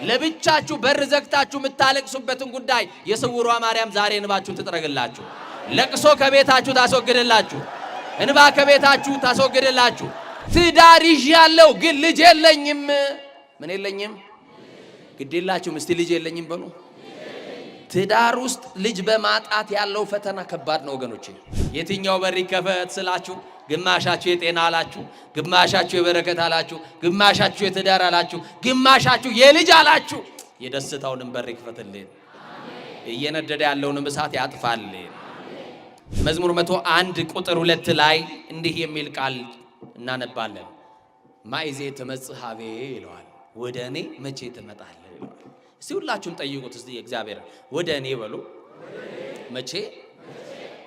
ለብቻችሁ በር ዘግታችሁ የምታለቅሱበትን ጉዳይ የስውሯ ማርያም ዛሬ እንባችሁን ትጥረግላችሁ። ለቅሶ ከቤታችሁ ታስወግድላችሁ። እንባ ከቤታችሁ ታስወግድላችሁ። ትዳር ይዣለሁ ግን ልጅ የለኝም። ምን የለኝም? ግዴላችሁም እስቲ ልጅ የለኝም በሉ። ትዳር ውስጥ ልጅ በማጣት ያለው ፈተና ከባድ ነው ወገኖቼ። የትኛው በር ይከፈት ስላችሁ ግማሻችሁ የጤና አላችሁ፣ ግማሻችሁ የበረከት አላችሁ፣ ግማሻችሁ የትዳር አላችሁ፣ ግማሻችሁ የልጅ አላችሁ። የደስታውንም በር ይክፈትልን፣ እየነደደ ያለውንም እሳት ያጥፋልን። መዝሙር 101 ቁጥር 2 ላይ እንዲህ የሚል ቃል እናነባለን። ማይዜ ተመጽሐቤ ይለዋል። ወደ እኔ መቼ ትመጣለህ ይለዋል። እስቲ ሁላችሁም ጠይቁት እስቲ እግዚአብሔር ወደ እኔ በሉ፣ መቼ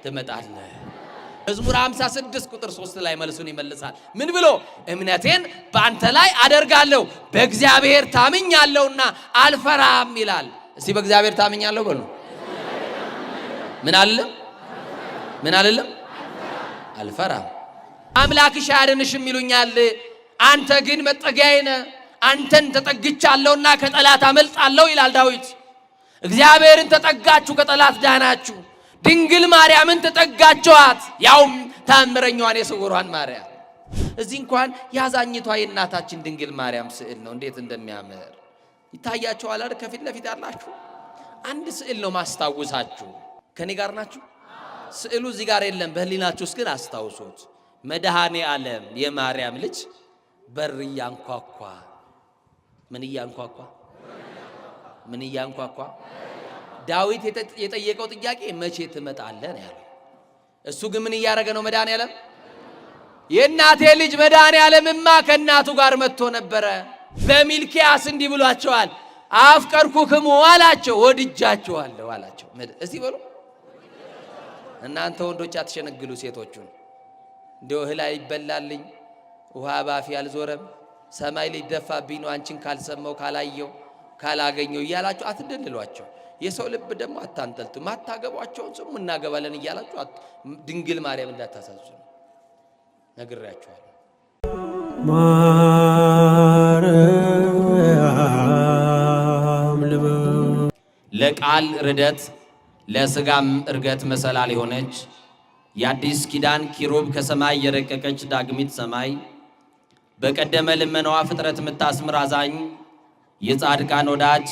ትመጣለህ? መዝሙር 56 ቁጥር 3 ላይ መልሱን ይመልሳል። ምን ብሎ? እምነቴን በአንተ ላይ አደርጋለሁ በእግዚአብሔር ታምኛለሁና አልፈራም ይላል። እስቲ በእግዚአብሔር ታምኛለሁ በሉ። ምን አለ? ምን አለለም? አልፈራም። አምላክሽ አያድንሽም ይሉኛል፣ አንተ ግን መጠጊያዬ ነህ። አንተን ተጠግቻለሁና ከጠላት አመልጣለሁ ይላል ዳዊት። እግዚአብሔርን ተጠጋችሁ ከጠላት ዳናችሁ። ድንግል ማርያምን ተጠጋችኋት፣ ያውም ታምረኛዋን የስውሯን ማርያም። እዚህ እንኳን ያዛኝቷ የእናታችን ድንግል ማርያም ስዕል ነው። እንዴት እንደሚያምር ይታያችኋል አይደል? ከፊት ለፊት ያላችሁ አንድ ስዕል ነው ማስታውሳችሁ። ከኔ ጋር ናችሁ? ስዕሉ እዚህ ጋር የለም፣ በህሊናችሁ ውስጥ ግን አስታውሱት። መድኃኔ ዓለም የማርያም ልጅ በር እያንኳኳ ምን እያንኳኳ? ምን እያንኳኳ? ዳዊት የጠየቀው ጥያቄ መቼ ትመጣለህ ነው ያለው። እሱ ግን ምን እያደረገ ነው? መድኃኔ ዓለም የእናቴ ልጅ መድኃኔ ዓለምማ ከእናቱ ጋር መጥቶ ነበረ። በሚልኪያስ እንዲህ ብሏቸዋል፣ አፍቀርኩክሙ አላቸው፣ ወድጃቸዋለሁ አላቸው። እስቲ በሉ እናንተ ወንዶች አትሸነግሉ ሴቶቹን። እንደው እህል ይበላልኝ ውሃ ባፊ አልዞረም፣ ሰማይ ሊደፋብኝ ነው አንቺን ካልሰማው ካላየው ካላገኘው እያላችሁ አትደልሏቸው። የሰው ልብ ደግሞ አታንጠልጡ። ማታገቧቸውን ስሙ እናገባለን እያላችሁ ድንግል ማርያም እንዳታሳዝኑ ነግሬያችኋለሁ። ለቃል ርደት ለስጋም እርገት መሰላል የሆነች የአዲስ ኪዳን ኪሩብ ከሰማይ የረቀቀች ዳግሚት ሰማይ በቀደመ ልመናዋ ፍጥረት የምታስምር አዛኝ የጻድቃን ወዳጅ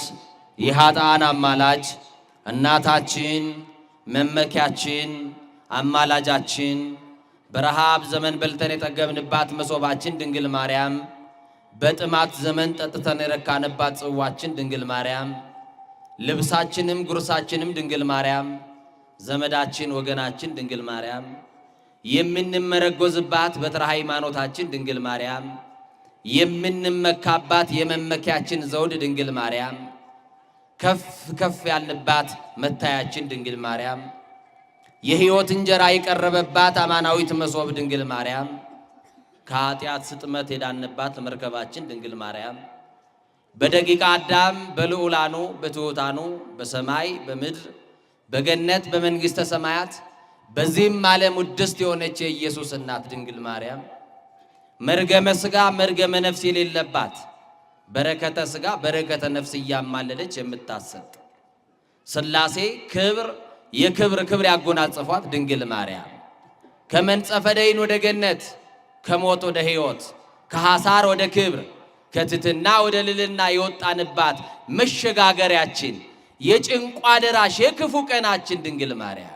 የኃጥአን አማላጅ እናታችን መመኪያችን አማላጃችን በረሃብ ዘመን በልተን የጠገብንባት መሶባችን ድንግል ማርያም በጥማት ዘመን ጠጥተን የረካንባት ጽዋችን ድንግል ማርያም ልብሳችንም ጉርሳችንም ድንግል ማርያም ዘመዳችን ወገናችን ድንግል ማርያም የምንመረጎዝባት በትረ ሃይማኖታችን ድንግል ማርያም የምንመካባት የመመኪያችን ዘውድ ድንግል ማርያም ከፍ ከፍ ያልንባት መታያችን ድንግል ማርያም የሕይወት እንጀራ የቀረበባት አማናዊት መሶብ ድንግል ማርያም ከኃጢአት ስጥመት የዳንባት መርከባችን ድንግል ማርያም በደቂቀ አዳም በልዑላኑ በትሑታኑ በሰማይ በምድር በገነት በመንግሥተ ሰማያት በዚህም ዓለም ውድስት የሆነች የኢየሱስ እናት ድንግል ማርያም መርገመ ሥጋ መርገመ ነፍስ የሌለባት በረከተ ሥጋ በረከተ ነፍስ እያማለደች የምታሰጥ ሥላሴ ክብር የክብር ክብር ያጎናጸፏት ድንግል ማርያም ከመንጸፈ ደይን ወደ ገነት ከሞት ወደ ሕይወት ከሐሳር ወደ ክብር ከትትና ወደ ልልና የወጣንባት መሸጋገሪያችን የጭንቋ ደራሽ የክፉ ቀናችን ድንግል ማርያም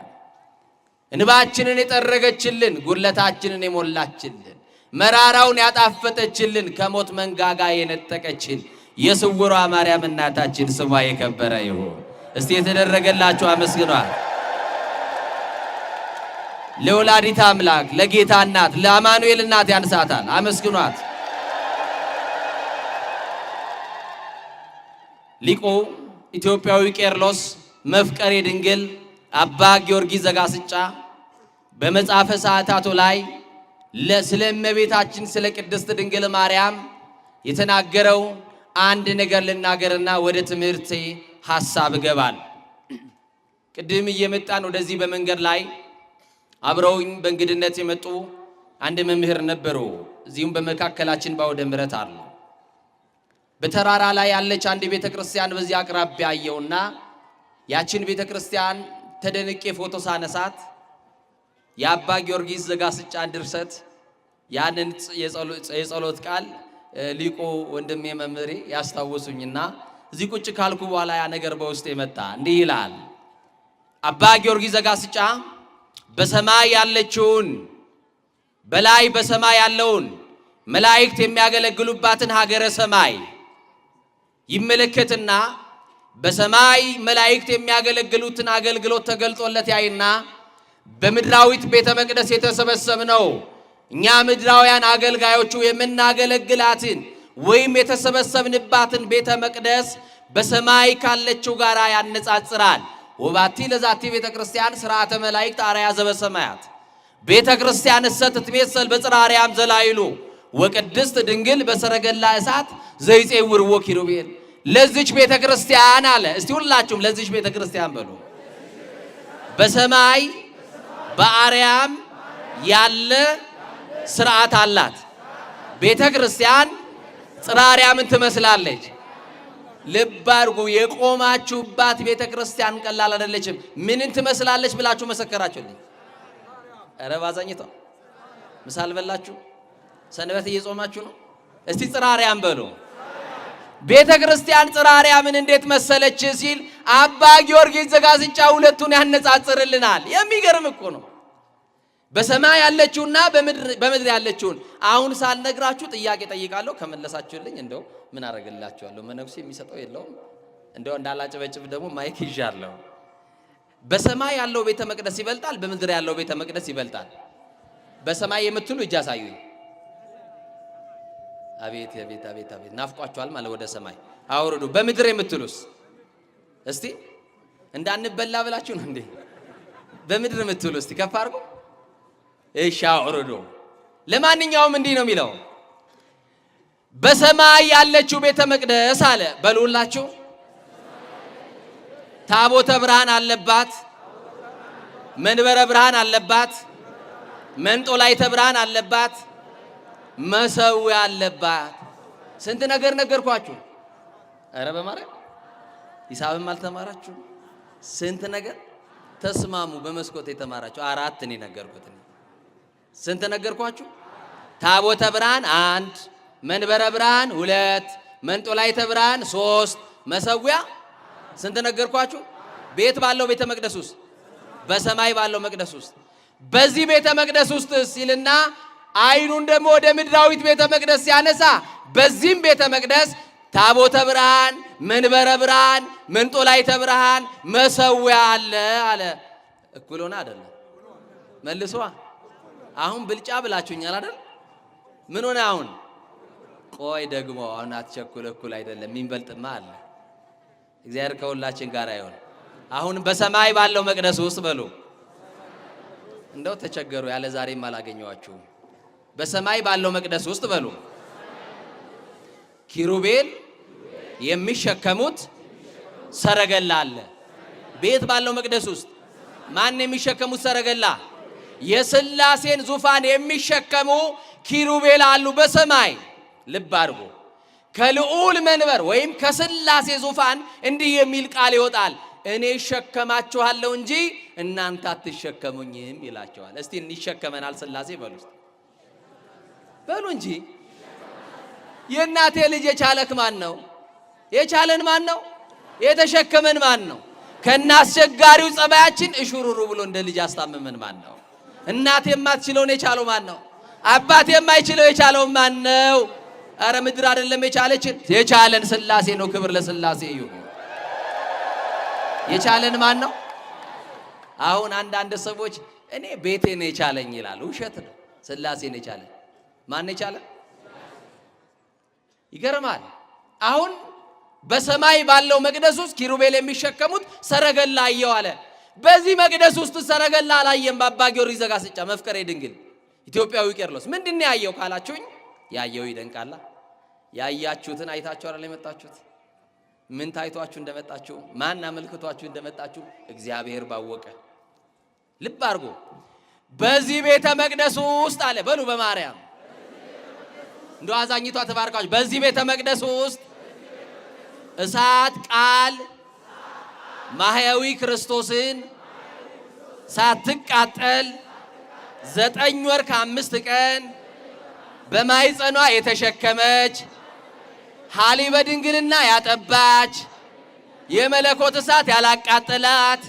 እንባችንን የጠረገችልን ጉድለታችንን የሞላችልን መራራውን ያጣፈጠችልን ከሞት መንጋጋ የነጠቀችን የስውሯ ማርያም እናታችን ስሟ የከበረ ይሁን። እስቲ የተደረገላችሁ አመስግኗት። ለወላዲተ አምላክ ለጌታ እናት ለአማኑኤል እናት ያንሳታል። አመስግኗት። ሊቁ ኢትዮጵያዊ ቄርሎስ መፍቀሬ ድንግል አባ ጊዮርጊስ ዘጋስጫ በመጽሐፈ ሰዓታቱ ላይ ስለ እመቤታችን ስለ ቅድስት ድንግል ማርያም የተናገረው አንድ ነገር ልናገርና ወደ ትምህርቴ ሐሳብ ገባል። ቅድም እየመጣን ወደዚህ በመንገድ ላይ አብረውኝ በእንግድነት የመጡ አንድ መምህር ነበሩ። እዚሁም በመካከላችን ባወደ ምሕረት አሉ። በተራራ ላይ ያለች አንድ ቤተክርስቲያን በዚህ አቅራቢያ አየውና ያችን ቤተክርስቲያን ተደንቄ ፎቶ ሳነሳት የአባ ጊዮርጊስ ዘጋስጫን ድርሰት ያንን የጸሎት ቃል ሊቁ ወንድሜ መምህሬ ያስታወሱኝና እዚህ ቁጭ ካልኩ በኋላ ያ ነገር በውስጤ መጣ። እንዲህ ይላል አባ ጊዮርጊስ ዘጋስጫ በሰማይ ያለችውን በላይ በሰማይ ያለውን መላእክት የሚያገለግሉባትን ሀገረ ሰማይ ይመለከትና በሰማይ መላእክት የሚያገለግሉትን አገልግሎት ተገልጦለት ያይና በምድራዊት ቤተ መቅደስ የተሰበሰብነው እኛ ምድራውያን አገልጋዮቹ የምናገለግላትን ወይም የተሰበሰብንባትን ቤተ መቅደስ በሰማይ ካለችው ጋር ያነጻጽራል። ወባቲ ለዛቲ ቤተ ክርስቲያን ሥርዓተ መላእክት አርአያ ዘበሰማያት ቤተ ክርስቲያን እሰትትሜሰል በጽርሐ አርያም ዘላይሉ ወቅድስት ድንግል በሰረገላ እሳት ዘይጼውርዎ ኪሩቤል። ለዚች ቤተ ክርስቲያን አለ። እስቲ ሁላችሁም ለዚች ቤተ ክርስቲያን በሉ። በሰማይ በአርያም ያለ ስርዓት አላት። ቤተ ክርስቲያን ጽርሐ አርያምን ትመስላለች። ልብ አድርጉ። የቆማችሁባት ቤተ ክርስቲያን ቀላል አይደለችም። ምንን ትመስላለች ብላችሁ መሰከራችሁልኝ? ኧረ ባዛኝቷ ምሳ አልበላችሁ? ሰንበት እየጾማችሁ ነው? እስቲ ጽርሐ አርያም በሉ። ቤተ ክርስቲያን ጽርሐ አርያምን እንዴት መሰለች ሲል አባ ጊዮርጊስ ዘጋስጫ ሁለቱን ያነጻጽርልናል። የሚገርም እኮ ነው። በሰማይ ያለችውና በምድር ያለችውን አሁን ሳልነግራችሁ ጥያቄ ጠይቃለሁ። ከመለሳችሁልኝ እንደው ምን አረጋላችኋለሁ? መነኩሴ የሚሰጠው የለውም። እንደው እንዳላጨበጭብ ደግሞ ማይክ ይዣለሁ። በሰማይ ያለው ቤተ መቅደስ ይበልጣል? በምድር ያለው ቤተ መቅደስ ይበልጣል? በሰማይ የምትሉ እጅ አሳዩኝ። አቤት አቤት አቤት አቤት ናፍቋችኋል ማለት ወደ ሰማይ አውርዱ። በምድር የምትሉስ እስቲ እንዳንበላ ብላችሁ ነው እንዴ? በምድር የምትሉ እስቲ ከፍ አድርጉ። እሺ አውርዱ። ለማንኛውም እንዲህ ነው የሚለው በሰማይ ያለችው ቤተ መቅደስ አለ በሉላችሁ። ታቦተ ብርሃን አለባት፣ መንበረ ብርሃን አለባት፣ መንጦላይተ ብርሃን አለባት፣ መሰዊያ አለባት። ስንት ነገር ነገርኳችሁ? ኧረ በማርያም ሂሳብም አልተማራችሁ? ስንት ነገር ተስማሙ። በመስኮት የተማራችሁ አራት እኔ ነገርኩት። ስንት ነገርኳችሁ? ታቦተ ብርሃን 1፣ መንበረ ብርሃን 2፣ መንጦላይተ ብርሃን 3፣ መሰዊያ ስንት ነገርኳችሁ? ቤት ባለው ቤተ መቅደስ ውስጥ በሰማይ ባለው መቅደስ ውስጥ በዚህ ቤተ መቅደስ ውስጥ ሲልና አይኑን ደግሞ ወደ ምድራዊት ቤተ መቅደስ ሲያነሳ በዚህም ቤተ መቅደስ ታቦተ ብርሃን፣ መንበረ ብርሃን፣ መንጦላይተ ብርሃን፣ መሰዊያ አለ አለ። እኩል ሆነ አይደለም? መልሷ። አሁን ብልጫ ብላችሁኛል አይደል? ምን ሆነ አሁን? ቆይ ደግሞ አሁን አትቸኩል። እኩል አይደለም፣ የሚበልጥማ አለ። እግዚአብሔር ከሁላችን ጋር ይሁን። አሁን በሰማይ ባለው መቅደስ ውስጥ በሉ። እንደው ተቸገሩ ያለ ዛሬም አላገኘዋችሁም። በሰማይ ባለው መቅደስ ውስጥ በሉ ኪሩቤል የሚሸከሙት ሰረገላ አለ። ቤት ባለው መቅደስ ውስጥ ማን የሚሸከሙት ሰረገላ? የሥላሴን ዙፋን የሚሸከሙ ኪሩቤል አሉ በሰማይ። ልብ አድርጎ ከልዑል መንበር ወይም ከሥላሴ ዙፋን እንዲህ የሚል ቃል ይወጣል፣ እኔ እሸከማችኋለሁ እንጂ እናንተ አትሸከሙኝም ይላቸዋል። እስቲ እንሸከመናል ሥላሴ በሉ በሉ እንጂ። የእናቴ ልጅ የቻለክ ማን ነው? የቻለን ማን ነው? የተሸከመን ማን ነው? ከናስቸጋሪው ጸባያችን እሹሩሩ ብሎ እንደ ልጅ አስታመመን ማን ነው? እናት የማትችለውን የቻለው ማን ነው? አባት የማይችለው የቻለው ማን ነው? አረ ምድር አይደለም የቻለችን፣ የቻለን ሥላሴ ነው። ክብር ለሥላሴ ይሁን። የቻለን ማን ነው? አሁን አንዳንድ ሰዎች እኔ ቤቴ ነው የቻለኝ ይላሉ። ውሸት ነው። ሥላሴ ነው የቻለን። ማን ነው የቻለን? ይገርማል። አሁን በሰማይ ባለው መቅደስ ውስጥ ኪሩቤል የሚሸከሙት ሰረገላ አየው አለ። በዚህ መቅደስ ውስጥ ሰረገላ አላየም። በአባ ጊዮርጊስ ዘጋስጫ መፍቀሬ ድንግል ኢትዮጵያዊ ቄርሎስ ምንድን ነው ያየው ካላችሁኝ፣ ያየው ይደንቃላ። ያያችሁትን አይታችሁ አይደል የመጣችሁት? ምን ታይቷችሁ እንደመጣችሁ፣ ማን አመልክቷችሁ እንደመጣችሁ እግዚአብሔር ባወቀ። ልብ አድርጎ በዚህ ቤተ መቅደስ ውስጥ አለ በሉ በማርያም እንደው አዛኝቷ ተባርካችሁ። በዚህ ቤተ መቅደስ ውስጥ እሳት ቃል ማህያዊ ክርስቶስን ሳትቃጠል 9 ወር ከ5 ቀን በማይጸኗ የተሸከመች ሐሊበ ድንግልና ያጠባች የመለኮት እሳት ያላቃጠላት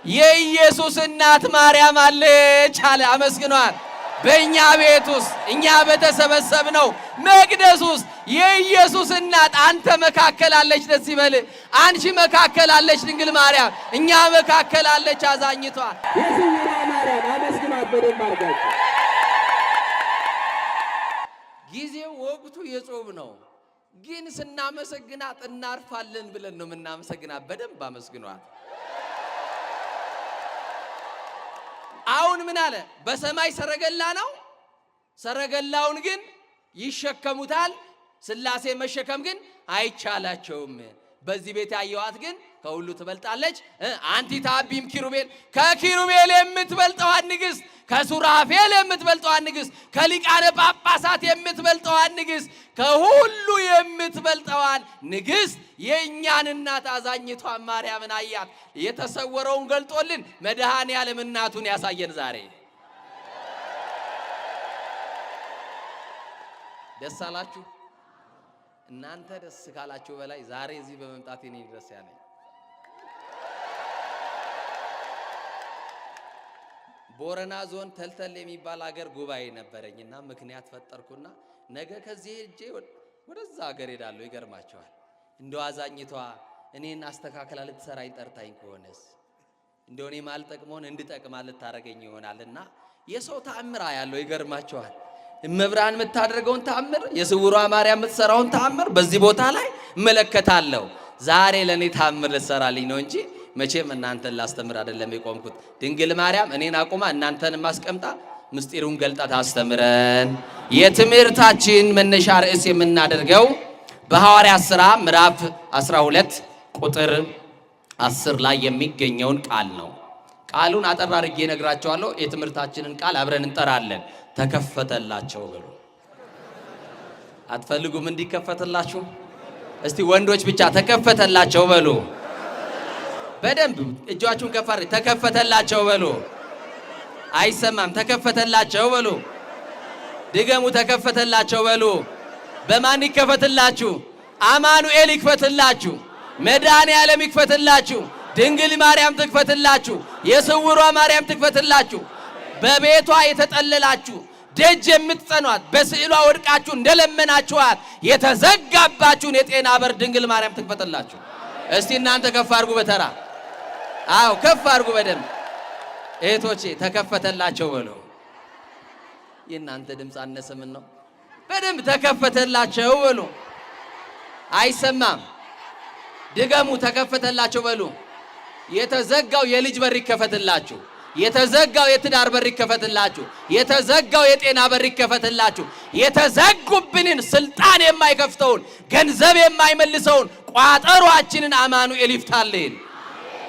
የኢየሱስ እናት ማርያም አለች አለ። አመስግኗት። በእኛ ቤት ውስጥ እኛ በተሰበሰብነው መቅደስ ውስጥ የኢየሱስ እናት አንተ መካከል አለች። ደስ ይበል። አንቺ መካከል አለች ድንግል ማርያም፣ እኛ መካከል አለች አዛኝቷ የስውሯ ማርያም። አመስግኗት በደንብ አድርጋችሁ። ጊዜው ወቅቱ የጾም ነው፣ ግን ስናመሰግናት እናርፋለን ብለን ነው የምናመሰግናት። በደንብ አመስግኗት። አሁን ምን አለ? በሰማይ ሰረገላ ነው። ሰረገላውን ግን ይሸከሙታል። ሥላሴ መሸከም ግን አይቻላቸውም። በዚህ ቤት ያየዋት ግን ከሁሉ ትበልጣለች። አንቲ ታቢም ኪሩቤል፣ ከኪሩቤል የምትበልጠዋን ንግሥት፣ ከሱራፌል የምትበልጠዋን ንግሥት፣ ከሊቃነ ጳጳሳት የምትበልጠዋን ንግሥት፣ ከሁሉ የምትበልጠዋን ንግሥት የእኛን እናት አዛኝቷን ማርያምን አያት። የተሰወረውን ገልጦልን መድኃኔ ዓለም እናቱን ያሳየን ዛሬ። ደስ አላችሁ? እናንተ ደስ ካላችሁ በላይ ዛሬ እዚህ በመምጣቴ እኔ ደስ ያለኝ። ቦረና ዞን ተልተል የሚባል ሀገር ጉባኤ ነበረኝና ምክንያት ፈጠርኩና ነገ ከዚህ ሄጄ ወደዛ ሀገር ሄዳለሁ። ይገርማቸዋል። እንደው አዛኝቷ እኔን አስተካክላ ልትሰራኝ ጠርታኝ ከሆነስ እንደው እኔ ማልጠቅመውን እንድጠቅማ ልታረገኝ ይሆናልና የሰው ተአምራ ያለው ይገርማቸዋል። እመብርሃን የምታደርገውን ተአምር፣ የስውሯ ማርያም የምትሰራውን ተአምር በዚህ ቦታ ላይ እመለከታለሁ። ዛሬ ለኔ ተአምር ልትሰራልኝ ነው እንጂ መቼም እናንተን ላስተምር አይደለም የቆምኩት። ድንግል ማርያም እኔን አቁማ እናንተን ማስቀምጣ ምስጢሩን ገልጣ ታስተምረን። የትምህርታችን መነሻ ርዕስ የምናደርገው በሐዋርያት ሥራ ምዕራፍ 12 ቁጥር 10 ላይ የሚገኘውን ቃል ነው። ቃሉን አጠር አድርጌ እነግራቸዋለሁ። የትምህርታችንን ቃል አብረን እንጠራለን። ተከፈተላቸው በሉ። አትፈልጉም እንዲከፈተላችሁ? እስቲ ወንዶች ብቻ ተከፈተላቸው በሉ። በደንብ እጃችሁን ከፍ አድርጉ። ተከፈተላቸው በሉ። አይሰማም። ተከፈተላቸው በሉ። ድገሙ። ተከፈተላቸው በሉ። በማን ይከፈትላችሁ? አማኑኤል ይክፈትላችሁ። መድኃኔ ዓለም ይክፈትላችሁ። ድንግል ማርያም ትክፈትላችሁ። የስውሯ ማርያም ትክፈትላችሁ። በቤቷ የተጠለላችሁ ደጅ የምትጸኗት በስዕሏ ወድቃችሁ እንደለመናችኋት የተዘጋባችሁን የጤና በር ድንግል ማርያም ትክፈትላችሁ። እስቲ እናንተ ከፍ አድርጉ በተራ። አዎ ከፍ አድርጉ በደንብ እህቶቼ። ተከፈተላቸው በሉ። የእናንተ ድምፅ አነሰ። ምን ነው? በደንብ ተከፈተላቸው በሉ። አይሰማም። ድገሙ። ተከፈተላቸው በሉ። የተዘጋው የልጅ በር ይከፈትላችሁ። የተዘጋው የትዳር በር ይከፈትላችሁ። የተዘጋው የጤና በር ይከፈትላችሁ። የተዘጉብንን ስልጣን የማይከፍተውን ገንዘብ የማይመልሰውን ቋጠሯችንን አማኑኤል ይፍታልን።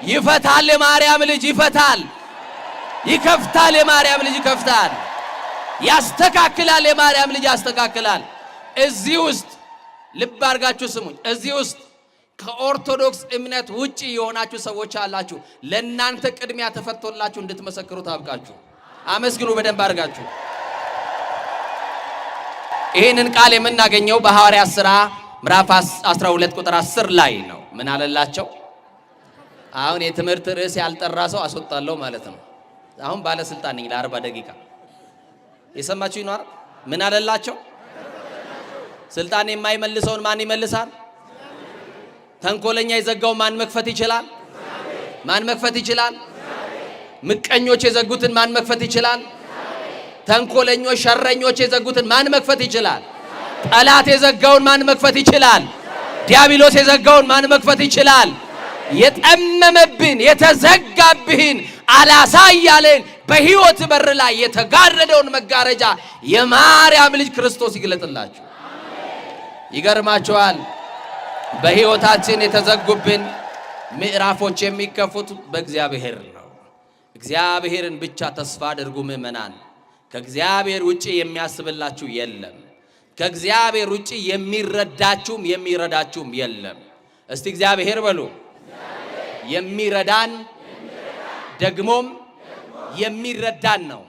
ይፈታል። የማርያም ልጅ ይፈታል። ይከፍታል። የማርያም ልጅ ይከፍታል። ያስተካክላል። የማርያም ልጅ ያስተካክላል። እዚህ ውስጥ ልብ አድርጋችሁ ስሙኝ። እዚህ ውስጥ ከኦርቶዶክስ እምነት ውጪ የሆናችሁ ሰዎች አላችሁ። ለእናንተ ቅድሚያ ተፈቶላችሁ እንድትመሰክሩ ታብቃችሁ። አመስግኑ በደንብ አድርጋችሁ። ይህንን ቃል የምናገኘው በሐዋርያት ሥራ ምዕራፍ 12 ቁጥር 10 ላይ ነው። ምን አለላቸው? አሁን የትምህርት ርዕስ ያልጠራ ሰው አስወጣለሁ ማለት ነው። አሁን ባለስልጣን ነኝ ለ40 ደቂቃ። የሰማችሁ ይኖር። ምን አለላቸው? ስልጣን የማይመልሰውን ማን ይመልሳል? ተንኮለኛ የዘጋውን ማን መክፈት ይችላል? ማን መክፈት ይችላል? ምቀኞች የዘጉትን ማን መክፈት ይችላል? ተንኮለኞች ሸረኞች የዘጉትን ማን መክፈት ይችላል? ጠላት የዘጋውን ማን መክፈት ይችላል? ዲያብሎስ የዘጋውን ማን መክፈት ይችላል? የጠመመብን የተዘጋብህን አላሳያለን በሕይወት በር ላይ የተጋረደውን መጋረጃ የማርያም ልጅ ክርስቶስ ይግለጥላችሁ። ይገርማችኋል። በሕይወታችን የተዘጉብን ምዕራፎች የሚከፉት በእግዚአብሔር ነው። እግዚአብሔርን ብቻ ተስፋ አድርጉ ምእመናን። ከእግዚአብሔር ውጪ የሚያስብላችሁ የለም። ከእግዚአብሔር ውጪ የሚረዳችሁም የሚረዳችሁም የለም። እስቲ እግዚአብሔር በሉ። የሚረዳን ደግሞም የሚረዳን ነው።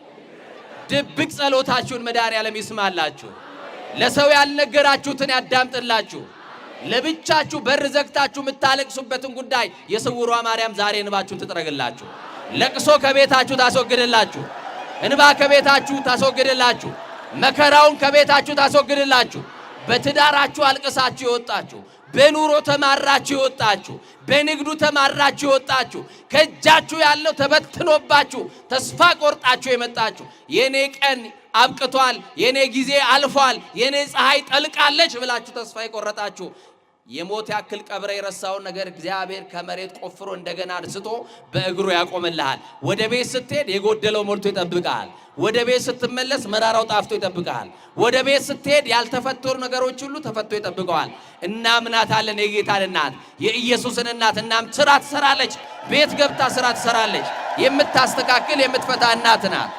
ድብቅ ጸሎታችሁን መድኃኔዓለም ይስማላችሁ። ለሰው ያልነገራችሁትን ያዳምጥላችሁ። ለብቻችሁ በር ዘግታችሁ የምታለቅሱበትን ጉዳይ የስውሯ ማርያም ዛሬ እንባችሁን ትጥረግላችሁ። ለቅሶ ከቤታችሁ ታስወግድላችሁ። እንባ ከቤታችሁ ታስወግድላችሁ። መከራውን ከቤታችሁ ታስወግድላችሁ። በትዳራችሁ አልቅሳችሁ ይወጣችሁ፣ በኑሮ ተማራችሁ ይወጣችሁ፣ በንግዱ ተማራችሁ ይወጣችሁ፣ ከእጃችሁ ያለው ተበትኖባችሁ ተስፋ ቆርጣችሁ የመጣችሁ የኔ ቀን አብቅቷል፣ የኔ ጊዜ አልፏል፣ የኔ ፀሐይ ጠልቃለች ብላችሁ ተስፋ የቆረጣችሁ የሞት ያክል ቀብረ የረሳውን ነገር እግዚአብሔር ከመሬት ቆፍሮ እንደገና አንስቶ በእግሩ ያቆምልሃል። ወደ ቤት ስትሄድ የጎደለው ሞልቶ ይጠብቃል። ወደ ቤት ስትመለስ መራራው ጣፍቶ ይጠብቃል። ወደ ቤት ስትሄድ ያልተፈቱ ነገሮች ሁሉ ተፈቶ ይጠብቀዋል። እናምናታለን የጌታን እናት የኢየሱስን እናት። እናም ስራ ትሰራለች፣ ቤት ገብታ ስራ ትሰራለች። የምታስተካክል የምትፈታ እናት ናት።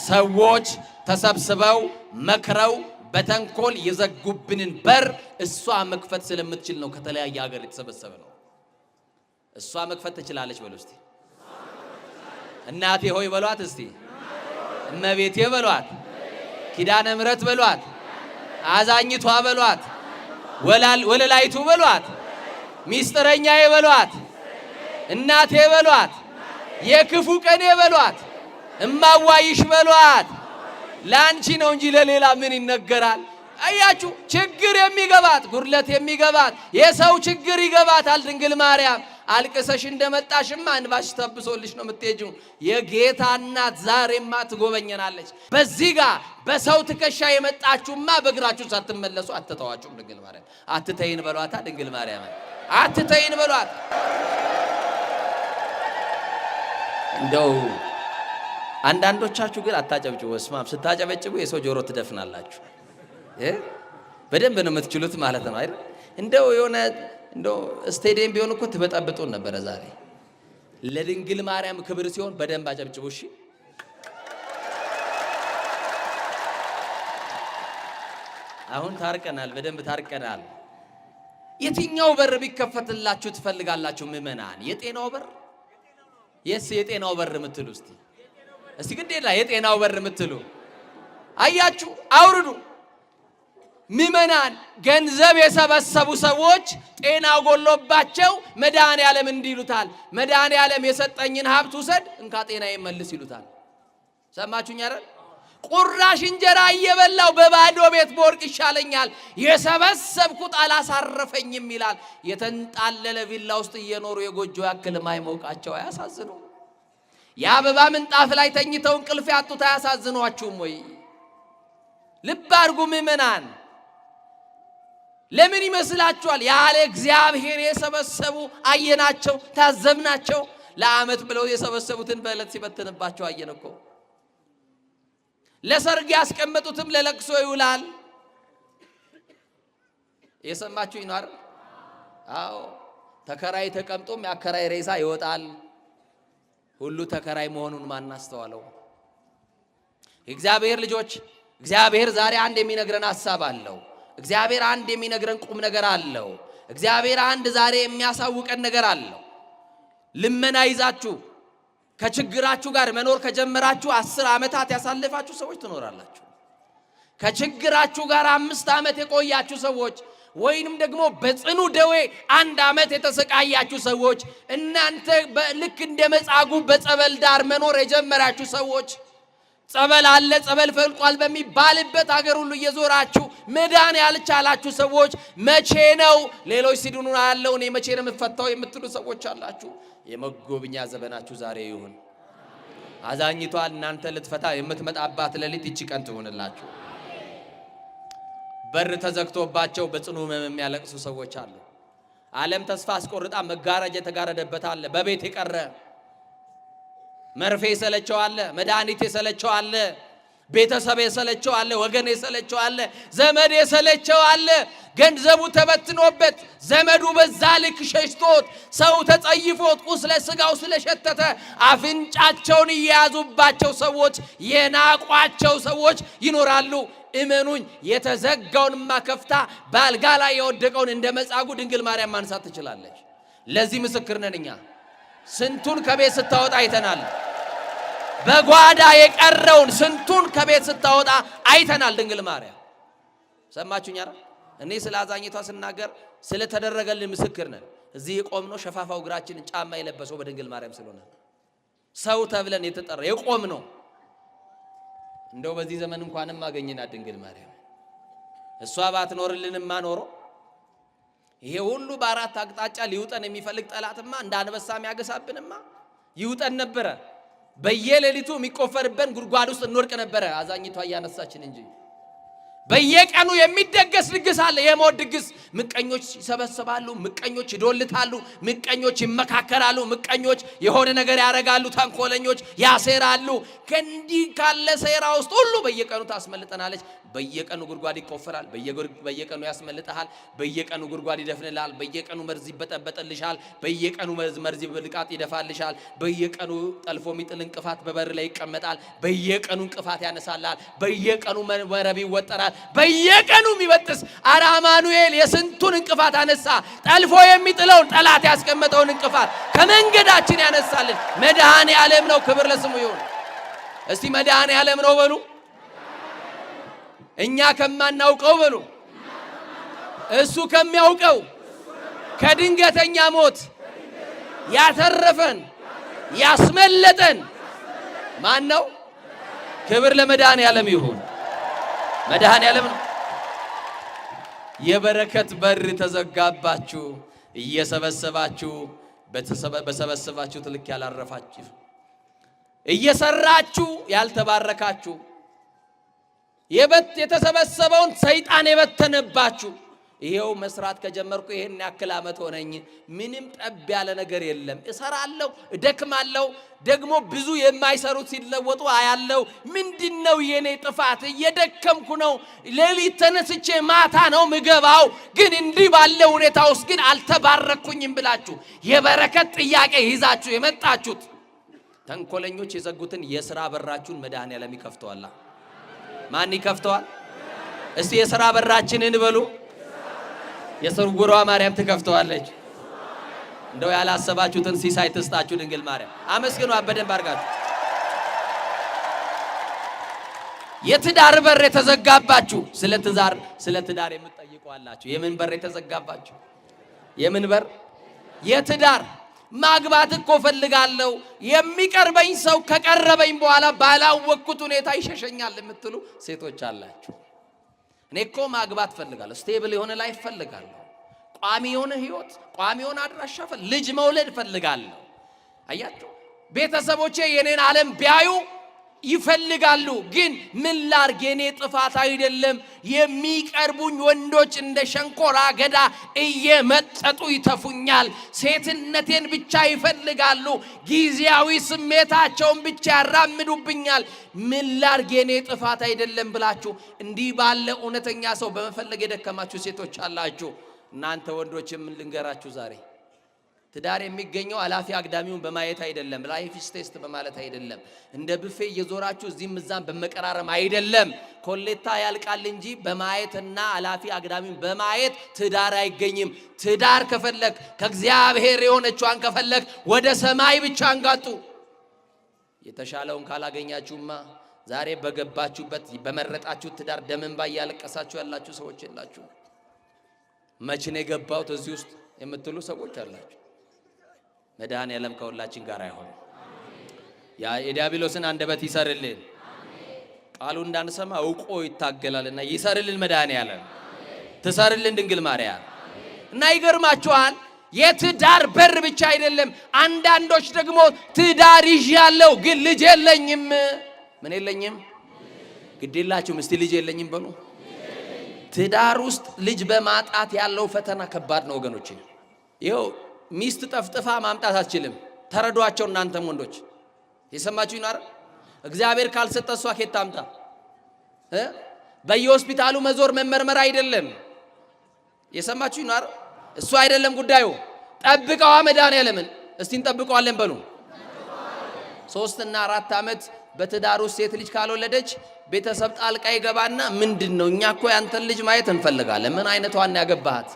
ሰዎች ተሰብስበው መክረው በተንኮል የዘጉብንን በር እሷ መክፈት ስለምትችል ነው። ከተለያየ ሀገር የተሰበሰበ ነው። እሷ መክፈት ትችላለች። በሉ እስቲ እናቴ ሆይ በሏት። እስቲ እመቤቴ በሏት። ኪዳነ ምሕረት በሏት። አዛኝቷ በሏት። ወለላይቱ በሏት። ሚስጥረኛዬ በሏት። እናቴ በሏት። የክፉ ቀኔ በሏት። እማዋይሽ በሏት። ላንቺ ነው እንጂ ለሌላ ምን ይነገራል? አያችሁ፣ ችግር የሚገባት ጉድለት የሚገባት የሰው ችግር ይገባታል ድንግል ማርያም። አልቅሰሽ እንደመጣሽማ እንባሽ ተብሶልሽ ነው የምትሄጂው። የጌታ እናት ዛሬማ ትጎበኘናለች። በዚህ ጋር በሰው ትከሻ የመጣችሁማ በእግራችሁ ሳትመለሱ አትተዋችሁም። ድንግል ማርያም አትተይን በሏታ። ድንግል ማርያም አትተይን በሏት። እንደው አንዳንዶቻችሁ ግን አታጨብጭቡ። ወስማም ስታጨበጭቡ የሰው ጆሮ ትደፍናላችሁ። በደንብ ነው የምትችሉት ማለት ነው አይደል? እንደው የሆነ እንደው ስቴዲየም ቢሆን እኮ ትበጠብጡን ነበረ። ዛሬ ለድንግል ማርያም ክብር ሲሆን በደንብ አጨብጭቡ። እሺ፣ አሁን ታርቀናል፣ በደንብ ታርቀናል። የትኛው በር ቢከፈትላችሁ ትፈልጋላችሁ ምእመናን? የጤናው በር? የጤናው በር የምትሉ እስቲ ግዴላ የጤናው በር የምትሉ አያችሁ፣ አውርዱ። ምእመናን ገንዘብ የሰበሰቡ ሰዎች ጤና ጎሎባቸው መድኃኔዓለም እንዲሉታል። መድኃኔዓለም የሰጠኝን ሀብት ውሰድ እንካ ጤና ይመልስ ይሉታል። ሰማችሁኝ አይደል? ቁራሽ እንጀራ እየበላው በባዶ ቤት በወርቅ ይሻለኛል፣ የሰበሰብኩት አላሳረፈኝም ይላል። የተንጣለለ ቪላ ውስጥ እየኖሩ የጎጆ ያክል ማይሞቃቸው አያሳዝኑ? የአበባ ምንጣፍ ላይ ተኝተው እንቅልፍ ያጡት አያሳዝኗችሁም ወይ? ልብ አድርጉ ምእመናን። ለምን ይመስላችኋል? ያለ እግዚአብሔር የሰበሰቡ አየናቸው፣ ታዘብናቸው። ለዓመት ብለው የሰበሰቡትን በዕለት ሲበትንባቸው አየን እኮ። ለሰርግ ያስቀመጡትም ለለቅሶ ይውላል። የሰማችሁ ይኖር? አዎ፣ ተከራይ ተቀምጦም ያከራይ ሬሳ ይወጣል። ሁሉ ተከራይ መሆኑን ማን አስተዋለው? እግዚአብሔር ልጆች፣ እግዚአብሔር ዛሬ አንድ የሚነግረን ሐሳብ አለው። እግዚአብሔር አንድ የሚነግረን ቁም ነገር አለው። እግዚአብሔር አንድ ዛሬ የሚያሳውቀን ነገር አለው። ልመና ይዛችሁ ከችግራችሁ ጋር መኖር ከጀመራችሁ 10 ዓመታት ያሳለፋችሁ ሰዎች ትኖራላችሁ። ከችግራችሁ ጋር 5 ዓመት የቆያችሁ ሰዎች ወይንም ደግሞ በጽኑ ደዌ 1 ዓመት የተሰቃያችሁ ሰዎች፣ እናንተ ልክ እንደ መጻጉዕ በጸበል ዳር መኖር የጀመራችሁ ሰዎች፣ ጸበል አለ ጸበል ፈልቋል በሚባልበት ሀገር ሁሉ እየዞራችሁ መዳን ያልቻላችሁ ሰዎች፣ መቼ ነው ሌሎች ሲድኑ ያለው እኔ መቼ ነው የምፈታው የምትሉ ሰዎች አላችሁ። የመጎብኛ ዘመናችሁ ዛሬ ይሁን። አዛኝቷ እናንተ ልትፈታ የምትመጣባት ሌሊት ይቺ ቀን ትሆንላችሁ። በር ተዘግቶባቸው በጽኑ ሕመም የሚያለቅሱ ሰዎች አሉ። ዓለም ተስፋ አስቆርጣ መጋረጃ የተጋረደበት አለ። በቤት የቀረ መርፌ የሰለቸው አለ፣ መድኃኒት የሰለቸው አለ፣ ቤተሰብ የሰለቸው አለ፣ ወገን የሰለቸው አለ፣ ዘመድ የሰለቸው አለ። ገንዘቡ ተበትኖበት ዘመዱ በዛ ልክ ሸሽቶት ሰው ተጸይፎት ቁስለ ስጋው ስለሸተተ አፍንጫቸውን እየያዙባቸው ሰዎች የናቋቸው ሰዎች ይኖራሉ። እመኑኝ የተዘጋውንማ ከፍታ ባልጋ ላይ የወደቀውን እንደ መጻጉዕ ድንግል ማርያም ማንሳት ትችላለች። ለዚህ ምስክር ነን እኛ። ስንቱን ከቤት ስታወጣ አይተናል። በጓዳ የቀረውን ስንቱን ከቤት ስታወጣ አይተናል ድንግል ማርያም። ሰማችሁኝ አይደል? እኔ ስለ አዛኝቷ ስናገር ስለተደረገልን ምስክር ነን። እዚህ የቆምነው ሸፋፋው እግራችንን ጫማ የለበሰው በድንግል ማርያም ስለሆነ ሰው ተብለን የተጠራ የቆምነው። እንደው በዚህ ዘመን እንኳንም አገኘናት ድንግል ማርያም። እሷ ባትኖርልንማ ኖሮ ይሄ ሁሉ በአራት አቅጣጫ ሊውጠን የሚፈልግ ጠላትማ እንደ አንበሳ የሚያገሳብንማ ይውጠን ነበረ። በየሌሊቱ የሚቆፈርበን ጉድጓድ ውስጥ እንወድቅ ነበረ። አዛኝቷ እያነሳችን እንጂ በየቀኑ የሚደገስ ድግስ አለ፣ የሞት ድግስ። ምቀኞች ይሰበሰባሉ፣ ምቀኞች ይዶልታሉ፣ ምቀኞች ይመካከራሉ፣ ምቀኞች የሆነ ነገር ያደርጋሉ፣ ተንኮለኞች ያሴራሉ። ከእንዲህ ካለ ሴራ ውስጥ ሁሉ በየቀኑ ታስመልጠናለች። በየቀኑ ጉድጓድ ይቆፈራል፣ በየቀኑ ያስመልጠሃል፣ በየቀኑ ጉድጓድ ይደፍንልሃል፣ በየቀኑ መርዝ ይበጠበጥልሻል፣ በየቀኑ መርዝ ብልቃጥ ይደፋልሻል፣ በየቀኑ ጠልፎ የሚጥል እንቅፋት በበር ላይ ይቀመጣል፣ በየቀኑ እንቅፋት ያነሳልሃል፣ በየቀኑ መረብ ይወጠራል፣ በየቀኑ የሚበጥስ አረ አማኑኤል የስንቱን እንቅፋት አነሳ። ጠልፎ የሚጥለውን ጠላት ያስቀመጠውን እንቅፋት ከመንገዳችን ያነሳልን መድኃኔ ዓለም ነው። ክብር ለስሙ ይሁን። እስቲ መድኃኔ ዓለም ነው በሉ። እኛ ከማናውቀው በሉ እሱ ከሚያውቀው ከድንገተኛ ሞት ያተረፈን ያስመለጠን ማን ነው? ክብር ለመድኃኔ ዓለም ይሁን። መድኃኔ ዓለም ነው። የበረከት በር ተዘጋባችሁ፣ እየሰበሰባችሁ በሰበሰባችሁት ልክ ያላረፋችሁ፣ እየሰራችሁ ያልተባረካችሁ፣ የተሰበሰበውን ሰይጣን የበተነባችሁ። ይሄው መስራት ከጀመርኩ ይሄን ያክል ዓመት ሆነኝ። ምንም ጠብ ያለ ነገር የለም። እሰራለሁ፣ እደክማለሁ። ደግሞ ብዙ የማይሰሩት ሲለወጡ አያለው። ምንድነው የኔ ጥፋት? እየደከምኩ ነው። ሌሊት ተነስቼ ማታ ነው ምገባው። ግን እንዲህ ባለ ሁኔታ ውስጥ ግን አልተባረኩኝም ብላችሁ የበረከት ጥያቄ ይዛችሁ የመጣችሁት ተንኮለኞች የዘጉትን የሥራ በራችሁን መድኃኔዓለም ይከፍተዋል። ማን ይከፍተዋል? እስቲ የሥራ በራችንን በሉ። የስውሯ ማርያም ትከፍተዋለች። እንደው ያላሰባችሁትን ሲሳይ ትስጣችሁ ድንግል ማርያም። አመስግኑ በደንብ አድርጋችሁ። የትዳር በር የተዘጋባችሁ ስለ ትዳር የምትጠይቁ አላችሁ። የምን በር የተዘጋባችሁ? የምን በር? የትዳር ማግባት እኮ ፈልጋለሁ፣ የሚቀርበኝ ሰው ከቀረበኝ በኋላ ባላወቅኩት ሁኔታ ይሸሸኛል የምትሉ ሴቶች አላችሁ። እኔ እኮ ማግባት ፈልጋለሁ፣ ስቴብል የሆነ ላይፍ ፈልጋለሁ፣ ቋሚ የሆነ ህይወት፣ ቋሚ የሆነ አድራሻ፣ ልጅ መውለድ ፈልጋለሁ። አያችሁ፣ ቤተሰቦቼ የኔን ዓለም ቢያዩ ይፈልጋሉ። ግን ምን ላርግ? የኔ ጥፋት አይደለም። የሚቀርቡኝ ወንዶች እንደ ሸንኮራ አገዳ እየመጠጡ ይተፉኛል። ሴትነቴን ብቻ ይፈልጋሉ። ጊዜያዊ ስሜታቸውን ብቻ ያራምዱብኛል። ምን ላርግ? የኔ ጥፋት አይደለም ብላችሁ እንዲህ ባለ እውነተኛ ሰው በመፈለግ የደከማችሁ ሴቶች አላችሁ። እናንተ ወንዶች ምን ልንገራችሁ ዛሬ? ትዳር የሚገኘው አላፊ አግዳሚውን በማየት አይደለም፣ ላይፍ ቴስት በማለት አይደለም፣ እንደ ቡፌ እየዞራችሁ እዚህም እዛም በመቀራረም አይደለም። ኮሌታ ያልቃል እንጂ በማየትና አላፊ አግዳሚውን በማየት ትዳር አይገኝም። ትዳር ከፈለክ ከእግዚአብሔር የሆነችዋን ከፈለክ ወደ ሰማይ ብቻ አንጋጡ። የተሻለውን ካላገኛችሁማ ዛሬ በገባችሁበት በመረጣችሁት ትዳር ደምን ባያለቀሳችሁ ያላችሁ ሰዎች የላችሁ። መቼ ነው የገባሁት እዚህ ውስጥ የምትሉ ሰዎች አላችሁ። መድኃኔዓለም ከሁላችን ጋር ይሁን። ያ የዲያብሎስን አንደበት ይሰርልን። ቃሉ እንዳንሰማ አውቆ ይታገላልና ይሰርልን መድኃኔዓለም። ትሰርልን ድንግል ማርያም። እና ይገርማችኋል፣ የትዳር በር ብቻ አይደለም። አንዳንዶች ደግሞ ትዳር ይዣለሁ ግን ልጅ የለኝም። ምን የለኝም? ግዴላችሁም እስቲ ልጅ የለኝም በሉ። ትዳር ውስጥ ልጅ በማጣት ያለው ፈተና ከባድ ነው ወገኖቼ። ይኸው ሚስት ጠፍጥፋ ማምጣት አትችልም። ተረዷቸው እናንተም ወንዶች የሰማችሁ ይናር። እግዚአብሔር ካልሰጠ እሷ ከየት ታምጣ? በየሆስፒታሉ መዞር መመርመር አይደለም። የሰማችሁ ይናር። እሱ አይደለም ጉዳዩ። ጠብቀዋ መድኃኔዓለምን። እስቲ እንጠብቀዋለን በሉ። 3 እና 4 ዓመት በትዳር ውስጥ ሴት ልጅ ካልወለደች ቤተሰብ ጣልቃ ይገባና ምንድነው እኛ እኮ ያንተን ልጅ ማየት እንፈልጋለን፣ ምን አይነቷን ያገባሃት፣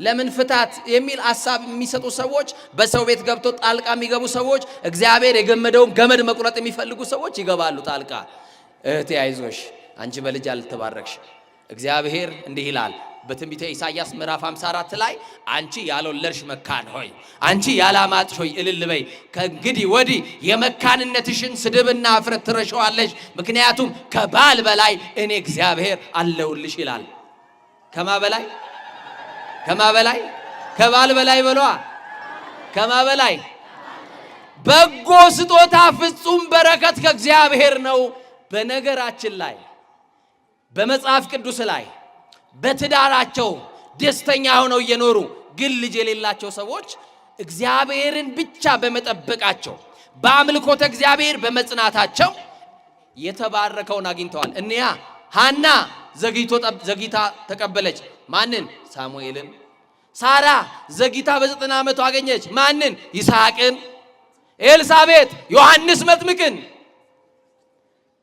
ለምን ፍታት የሚል ሐሳብ የሚሰጡ ሰዎች፣ በሰው ቤት ገብቶ ጣልቃ የሚገቡ ሰዎች፣ እግዚአብሔር የገመደውን ገመድ መቁረጥ የሚፈልጉ ሰዎች ይገባሉ ጣልቃ። እህቴ አይዞሽ፣ አንቺ በልጅ አልተባረክሽ። እግዚአብሔር እንዲህ ይላል በትንቢተ ኢሳይያስ ምዕራፍ 54 ላይ አንቺ ያልወለድሽ መካን ሆይ፣ አንቺ ያላማጥሽ ሆይ እልል በይ፣ ከእንግዲህ ወዲህ የመካንነትሽን ስድብና እፍረት ትረሻዋለሽ፣ ምክንያቱም ከባል በላይ እኔ እግዚአብሔር አለውልሽ ይላል። ከማ በላይ? ከማ በላይ? ከባል በላይ በሏ። ከማ በላይ? በጎ ስጦታ ፍጹም በረከት ከእግዚአብሔር ነው። በነገራችን ላይ በመጽሐፍ ቅዱስ ላይ በትዳራቸው ደስተኛ ሆነው እየኖሩ ግን ልጅ የሌላቸው ሰዎች እግዚአብሔርን ብቻ በመጠበቃቸው በአምልኮተ እግዚአብሔር በመጽናታቸው የተባረከውን አግኝተዋል። እኒያ ሐና ዘግይታ ተቀበለች። ማንን? ሳሙኤልን። ሳራ ዘግይታ በ90 ዓመቷ አገኘች። ማንን? ይስሐቅን። ኤልሳቤጥ ዮሐንስ መጥምቅን።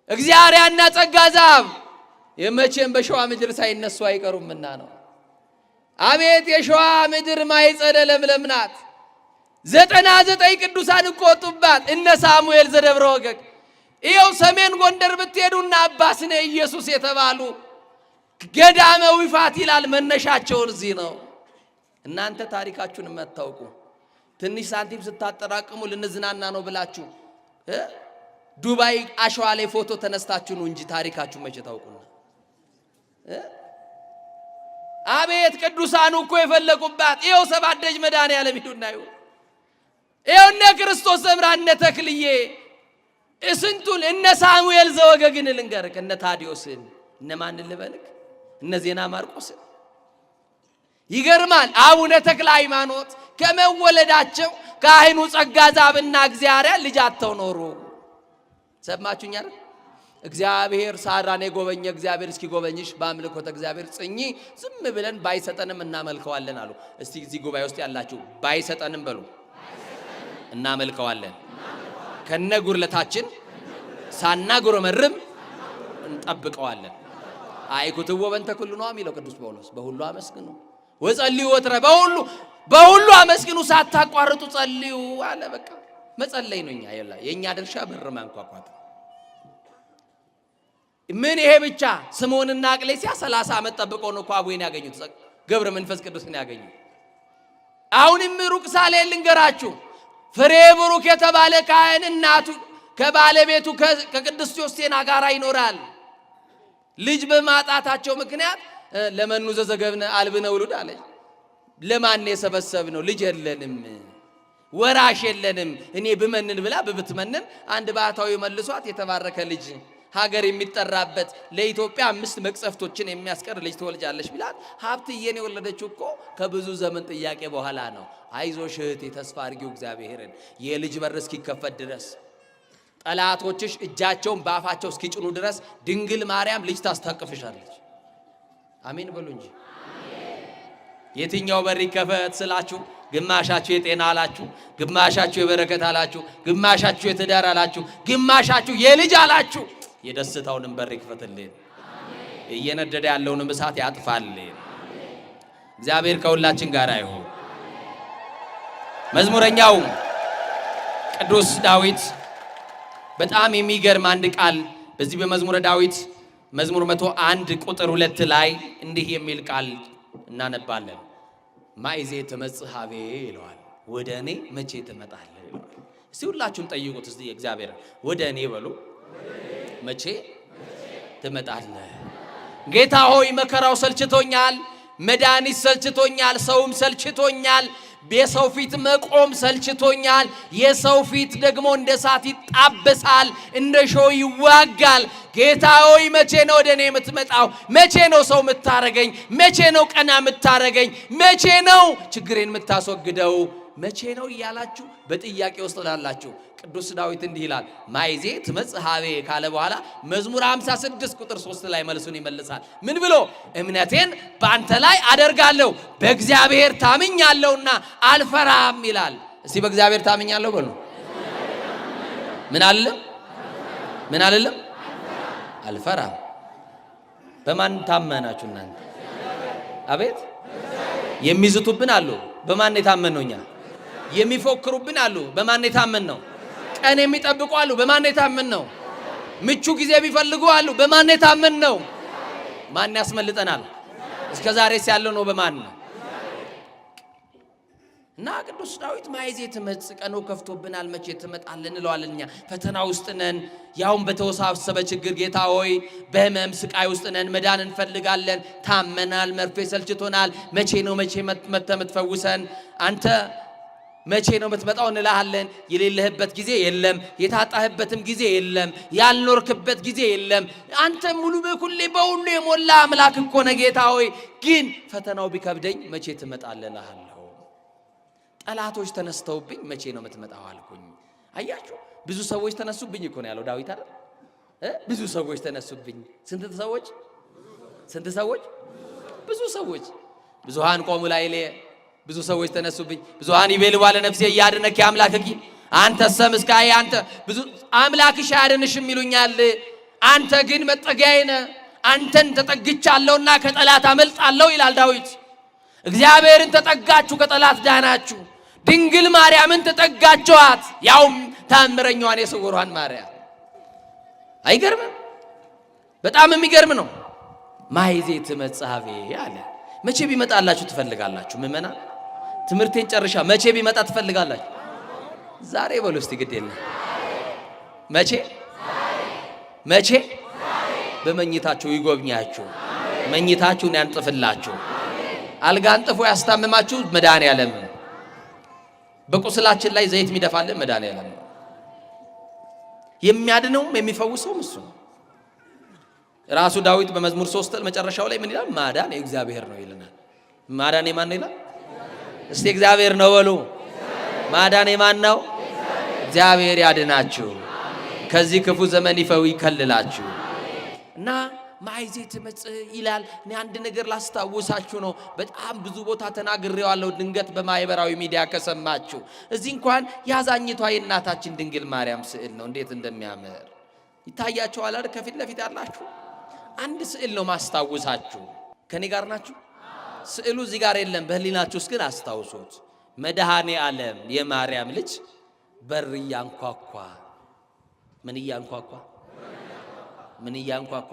እግዚአብሔር ያና ጸጋ ዛብ የመቼም በሸዋ ምድር ሳይነሱ አይቀሩምና ነው። አቤት የሸዋ ምድር ማይጸደ ለምለም ናት። 99 ቅዱሳን እኮ ወጡባት። እነ ሳሙኤል ዘደብረ ወገግ። ይኸው ሰሜን ጎንደር ብትሄዱና አባስነ ኢየሱስ የተባሉ ገዳመ ዊፋት ይላል መነሻቸውን እዚህ ነው። እናንተ ታሪካችሁን የማታውቁ ትንሽ ሳንቲም ስታጠራቅሙ ልንዝናና ነው ብላችሁ ዱባይ አሸዋ ላይ ፎቶ ተነስታችሁ ነው እንጂ ታሪካችሁ መቼ ታውቁና? አቤት ቅዱሳኑ እኮ የፈለቁባት። ይኸው ሰባት ደጅ መድኃኔዓለም ሂዱና ይኸው እነ ክርስቶስ ሰምራ እነ ተክልዬ እስንቱን እነ ሳሙኤል ዘወገግን ልንገርክ፣ እነ ታዲዮስን እነ ማን ልበልክ፣ እነ ዜና ማርቆስን። ይገርማል። አቡነ ተክለ ሃይማኖት ከመወለዳቸው ካህኑ ጸጋ ዛብና እግዚአብሔር ልጅ አጥተው ኖሩ። ሰማችሁኝ አይደል? እግዚአብሔር ሳራን የጎበኘ እግዚአብሔር እስኪ ጎበኝሽ በአምልኮተ እግዚአብሔር ጽኚ፣ ዝም ብለን ባይሰጠንም እናመልከዋለን አሉ። እስቲ እዚህ ጉባኤ ውስጥ ያላችሁ ባይሰጠንም በሉ፣ እናመልከዋለን። ከነጉርለታችን ሳናጉረመርም እንጠብቀዋለን። አይኩትዎ በእንተ ኩሉ ነው የሚለው ቅዱስ ጳውሎስ። በሁሉ አመስግኑ ወጸልዩ ወትረ፣ በሁሉ አመስግኑ ሳታቋርጡ ጸልዩ አለ። በቃ መጸለይ ነው የኛ ድርሻ፣ በር ማንኳኳት። ምን ይሄ ብቻ? ስምዖንና አቅሌስያ 30 ዓመት ጠብቀው ነው አቡዬን ያገኙት፣ ገብረ መንፈስ ቅዱስን ያገኙት። አሁንም ሩቅ ሳልሄድ ልንገራችሁ፣ ፍሬ ብሩክ የተባለ ካህን እናቱ ከባለቤቱ ከቅድስት ዮስቴና ጋር ይኖራል። ልጅ በማጣታቸው ምክንያት ለመኑ ዘዘገብነ አልብነ ውሉድ አለች። ለማን የሰበሰብነው? ልጅ የለንም፣ ወራሽ የለንም። እኔ ብመንን ብላ ብትመንን አንድ ባህታዊ መልሷት የተባረከ ልጅ ሀገር የሚጠራበት ለኢትዮጵያ 5 መቅሰፍቶችን የሚያስቀር ልጅ ትወልጃለሽ ቢላት፣ ሀብትዬን የወለደችው እኮ ከብዙ ዘመን ጥያቄ በኋላ ነው። አይዞሽ እህቴ ተስፋ አድርጊው እግዚአብሔርን፣ የልጅ በር እስኪከፈት ድረስ ጠላቶችሽ እጃቸውን በአፋቸው እስኪጭኑ ድረስ ድንግል ማርያም ልጅ ታስታቅፍሻለች። አሜን በሉ እንጂ። የትኛው በር ይከፈት ስላችሁ ግማሻችሁ የጤና አላችሁ፣ ግማሻችሁ የበረከት አላችሁ፣ ግማሻችሁ የትዳር አላችሁ፣ ግማሻችሁ የልጅ አላችሁ። የደስታውንም በር ይክፈትልን፣ እየነደደ ያለውንም እሳት ያጥፋልን። እግዚአብሔር ከሁላችን ጋር ይሁን። መዝሙረኛው ቅዱስ ዳዊት በጣም የሚገርም አንድ ቃል በዚህ በመዝሙረ ዳዊት መዝሙር 101 ቁጥር 2 ላይ እንዲህ የሚል ቃል እናነባለን። ማይዜ ትመጽእ ኀቤ ይለዋል። ወደ እኔ መቼ ትመጣለህ ይለዋል። እስቲ ሁላችሁም ጠይቁት እስቲ እግዚአብሔር ወደ እኔ በሉ፣ መቼ ትመጣለህ? ጌታ ሆይ መከራው ሰልችቶኛል፣ መድኃኒት ሰልችቶኛል፣ ሰውም ሰልችቶኛል፣ የሰው ፊት መቆም ሰልችቶኛል። የሰው ፊት ደግሞ እንደ እሳት ይጣበሳል፣ እንደ ሾህ ይዋጋል። ጌታ ሆይ መቼ ነው ወደ እኔ የምትመጣው? መቼ ነው ሰው የምታረገኝ? መቼ ነው ቀና የምታረገኝ? መቼ ነው ችግሬን የምታስወግደው? መቼ ነው እያላችሁ በጥያቄ ውስጥ ላላችሁ ቅዱስ ዳዊት እንዲህ ይላል። ማይዜ ትመጽእ ኀቤ ካለ በኋላ መዝሙር 56 ቁጥር 3 ላይ መልሱን ይመልሳል። ምን ብሎ? እምነቴን በአንተ ላይ አደርጋለሁ፣ በእግዚአብሔር ታምኛለሁና አልፈራም ይላል። እስቲ በእግዚአብሔር ታምኛለሁ በሉ። ምን አለ? ምን አልልም አልፈራም። በማን ታመናችሁ እናንተ? አቤት የሚዝቱብን አሉ። በማን የታመን ነው? እኛ የሚፎክሩብን አሉ። በማን የታመን ነው? ቀን የሚጠብቁ አሉ። በማን የታመን ነው? ምቹ ጊዜ ቢፈልጉ አሉ። በማን የታመን ነው? ማን ያስመልጠናል? እስከ ዛሬስ ያለው ነው በማን ነው? እና ቅዱስ ዳዊት ማይዜ ትመጽእ ቀኖ ከፍቶብናል መቼ ትመጣለህ እንለዋለን። እኛ ፈተና ውስጥ ነን፣ ያውም በተወሳሰበ ችግር። ጌታ ሆይ በህመም ስቃይ ውስጥ ነን፣ መዳን እንፈልጋለን፣ ታመናል፣ መርፌ ሰልችቶናል። መቼ ነው መጥተህ የምትፈውሰን? አንተ መቼ ነው የምትመጣው እንልሃለን። የሌለህበት ጊዜ የለም፣ የታጣህበትም ጊዜ የለም፣ ያልኖርክበት ጊዜ የለም። አንተ ሙሉ በኩሌ በሁሉ የሞላ አምላክ እኮ ነህ ጌታ ሆይ። ግን ፈተናው ቢከብደኝ መቼ ትመጣለህ እልሃለሁ። ጠላቶች ተነስተውብኝ መቼ ነው የምትመጣው አልኩኝ። አያችሁ ብዙ ሰዎች ተነሱብኝ እኮ ነው ያለው ዳዊት አይደል? ብዙ ሰዎች ተነሱብኝ። ስንት ሰዎች? ብዙ ሰዎች። ብዙሃን ቆሙ ላዕሌ፣ ብዙ ሰዎች ተነሱብኝ። ብዙሃን ይቤልዋ ለነፍሴ እያድነኪ አምላክኪ አንተ ሰምስካይ፣ አንተ ብዙ አምላክሽ አያድንሽም ይሉኛል፣ አንተ ግን መጠጊያዬ ነህ። አንተን ተጠግቻለሁና ከጠላት አመልጣለሁ ይላል ዳዊት። እግዚአብሔርን ተጠጋችሁ ከጠላት ዳናችሁ። ድንግል ማርያምን ተጠጋችኋት፣ ያውም ታምረኛዋን የስውሯን ማርያም። አይገርምም? በጣም የሚገርም ነው። ማይዜት መጽሐፌ አለ። መቼ ቢመጣላችሁ ትፈልጋላችሁ? ምእመና ትምህርቴን ጨርሻ መቼ ቢመጣ ትፈልጋላችሁ? ዛሬ በሉ እስቲ ግድ የለም። መቼ? በመኝታችሁ ይጎብኛችሁ፣ መኝታችሁን ያንጥፍላችሁ። አልጋ አንጥፎ ያስታምማችሁ መድኃኔዓለም። በቁስላችን ላይ ዘይት የሚደፋልን መድኃኔዓለም። የሚያድነውም የሚፈውሰውም እሱ ነው። ራሱ ዳዊት በመዝሙር 3 መጨረሻው ላይ ምን ይላል? ማዳን የእግዚአብሔር ነው ይለናል። ማዳን የማን ነው ይላል? እስቲ እግዚአብሔር ነው በሉ። ማዳን የማን ነው? እግዚአብሔር ያድናችሁ፣ ከዚህ ክፉ ዘመን ይከልላችሁ። እና ማይዜት መጽእ ይላል። እኔ አንድ ነገር ላስታውሳችሁ ነው። በጣም ብዙ ቦታ ተናግሬዋለሁ። ድንገት በማህበራዊ ሚዲያ ከሰማችሁ እዚህ እንኳን ያዛኝቷ የእናታችን ድንግል ማርያም ስዕል ነው። እንዴት እንደሚያምር ይታያችኋል አይደል? ከፊት ለፊት ያላችሁ አንድ ስዕል ነው ማስታውሳችሁ። ከኔ ጋር ናችሁ? ስዕሉ እዚህ ጋር የለም፣ በህሊናችሁ ውስጥ ግን አስታውሱት። መድኃኔ ዓለም የማርያም ልጅ በር እያንኳኳ ምን እያንኳኳ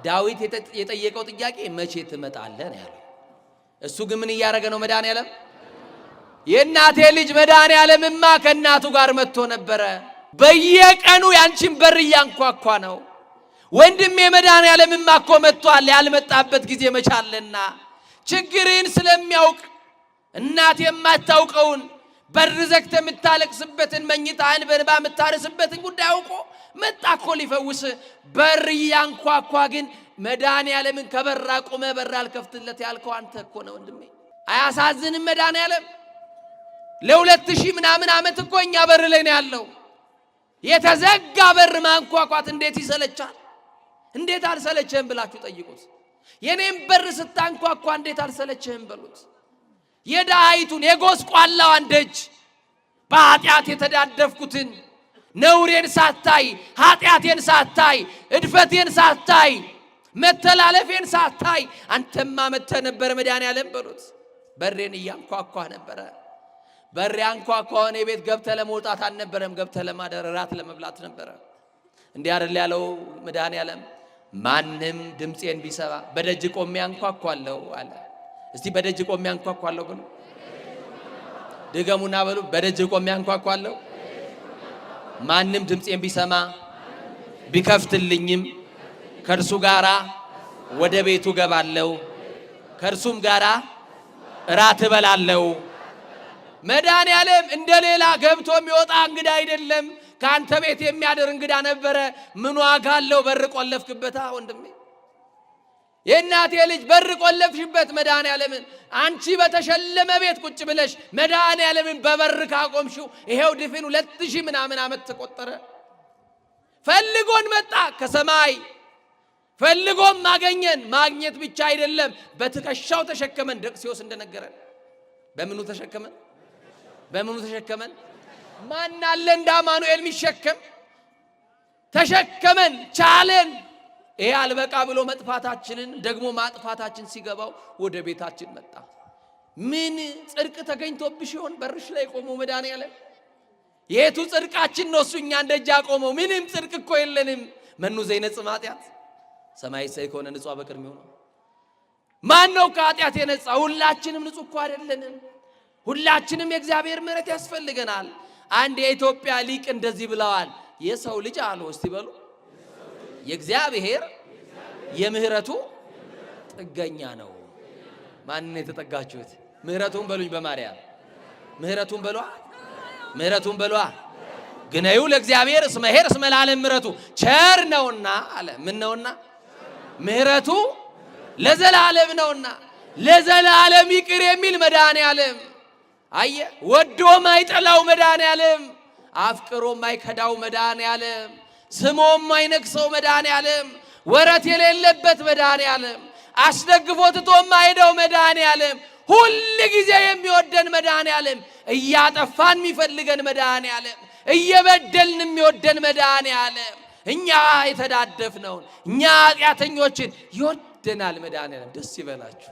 ዳዊት የጠየቀው ጥያቄ መቼ ትመጣለህ ነው ያለው። እሱ ግን ምን እያደረገ ነው? መድኃኔ ዓለም የእናቴ ልጅ መድኃኔ ዓለምማ ከእናቱ ጋር መጥቶ ነበረ። በየቀኑ ያንቺን በር እያንኳኳ ነው። ወንድሜ መድኃኔ ዓለምማ እኮ መጥቷል። ያልመጣበት ጊዜ መቻለና ችግርን ስለሚያውቅ እናት የማታውቀውን በር ዘግተ የምታለቅስበትን መኝታህን በእንባ የምታርስበትን ጉዳይ አውቆ መጣ እኮ ሊፈውስ። በር እያንኳኳ ግን መድኃኔ ዓለምን ከበር አቁመ በር አልከፍትለት ያልከው አንተ እኮ ነው ወንድሜ። አያሳዝንም? መድኃኔ ዓለም ለ2000 ምናምን ዓመት እኮ እኛ በር ላይ ነው ያለው። የተዘጋ በር ማንኳኳት እንዴት ይሰለቻል? እንዴት አልሰለችህም ብላችሁ ጠይቁት። የኔም በር ስታንኳኳ እንዴት አልሰለችህም በሉት። የዳይቱን የጎስቋላዋን ደጅ በኃጢአት የተዳደፍኩትን ነውሬን ሳታይ፣ ኃጢአቴን ሳታይ፣ እድፈቴን ሳታይ፣ መተላለፌን ሳታይ አንተማ መጥተህ ነበረ መድኃኔ ዓለም በሉት። በሬን እያንኳኳ ነበረ። በር ያንኳኳው እኔ ቤት ገብተህ ለመውጣት አልነበረም፣ ገብተህ ለማደር እራት ለመብላት ነበረ። እንዲህ አይደል ያለው መድኃኔ ዓለም። ማንም ድምፄን ቢሰማ በደጅ ቆሜ አንኳኳለሁ አለ። እስቲ በደጅ ቆሜ አንኳኳለሁ ብሉ። ድገሙና በሉ። በደጅ ቆሜ አንኳኳለሁ፣ ማንም ድምፄን ቢሰማ ቢከፍትልኝም ከእርሱ ጋራ ወደ ቤቱ ገባለሁ፣ ከእርሱም ጋራ እራት እበላለሁ። መድኃኔ ዓለም እንደ ሌላ ገብቶ የሚወጣ እንግዳ አይደለም። ከአንተ ቤት የሚያድር እንግዳ ነበረ። ምን ዋጋ አለው? በር ቆለፍክበታ ወንድሜ። የእናቴ ልጅ በር ቆለፍሽበት መድኃኔ ዓለምን። አንቺ በተሸለመ ቤት ቁጭ ብለሽ መድኃኔ ዓለምን በበር ካቆምሽው ይሄው ድፍን 2000 ምናምን ዓመት ተቆጠረ። ፈልጎን መጣ ከሰማይ፣ ፈልጎም አገኘን። ማግኘት ብቻ አይደለም በትከሻው ተሸከመን። ደቅሲዮስ እንደነገረን በምኑ ተሸከመን? በምኑ ተሸከመን? ማን አለ እንደ አማኑኤል የሚሸከም? ተሸከመን ቻለን። ይሄ አልበቃ ብሎ መጥፋታችንን ደግሞ ማጥፋታችን ሲገባው ወደ ቤታችን መጣ። ምን ጽድቅ ተገኝቶብሽ ይሆን በርሽ ላይ ቆመው መድኃኔዓለም? የቱ ጽድቃችን ነው እሱ እኛን ደጅ ቆመው? ምንም ጽድቅ እኮ የለንም። መኑ ዘይነጽእ ኃጢአት ሰማይ ሰይ ከሆነ ንጹሕ በቅር የሚሆነው ማን ነው? ከኃጢአት የነጻ ሁላችንም ንጹሕ እኮ አይደለንም። ሁላችንም የእግዚአብሔር ምሕረት ያስፈልገናል። አንድ የኢትዮጵያ ሊቅ እንደዚህ ብለዋል። የሰው ልጅ አሉ እስቲ በሉ የእግዚአብሔር የምህረቱ ጥገኛ ነው። ማንን የተጠጋችሁት? ምህረቱን በሉኝ በማርያም ምህረቱን በሏ ምህረቱን በሏ። ግነዩ ለእግዚአብሔር እስመ ኄር እስመ ለዓለም ምህረቱ ቸር ነውና አለ። ምን ነውና? ምህረቱ ለዘላለም ነውና። ለዘላለም ይቅር የሚል መድኃኔዓለም አየ። ወዶ ማይጠላው መድኃኔዓለም፣ አፍቅሮ ማይከዳው መድኃኔዓለም፣ ስሞ ማይነክሰው መድኃኔዓለም፣ ወረት የሌለበት መድኃኔዓለም፣ አስደግፎ ትቶ ማይሄደው መድኃኔዓለም፣ ሁል ጊዜ የሚወደን መድኃኔዓለም፣ እያጠፋን የሚፈልገን መድኃኔዓለም፣ እየበደልን የሚወደን መድኃኔዓለም፣ እኛ የተዳደፍነውን እኛ ኃጢአተኞችን ይወደናል መድኃኔዓለም። ደስ ይበላችሁ።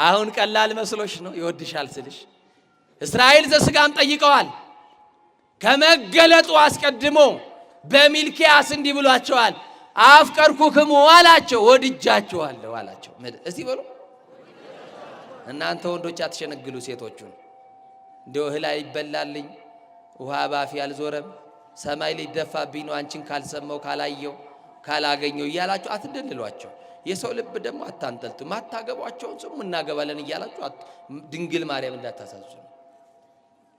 አሁን ቀላል መስሎሽ ነው ይወድሻል ስልሽ። እስራኤል ዘሥጋም ጠይቀዋል። ከመገለጡ አስቀድሞ በሚልኪያስ እንዲህ ብሏቸዋል። አፍቀርኩክሙ አላቸው፣ ወድጃችኋለሁ አላቸው። እስቲ በሉ እናንተ ወንዶች አትሸነግሉ ሴቶቹን። እንደው እህል አይበላልኝ ውሃ ባፊ አልዞረም ሰማይ ሊደፋብኝ ነው አንቺን ካልሰማው ካላየው ካላገኘው እያላችሁ አትደልሏቸው። የሰው ልብ ደግሞ አታንጠልጡ። ማታገቧቸውን ስሙ እናገባለን እያላችሁ ድንግል ማርያም እንዳታሳዝኑ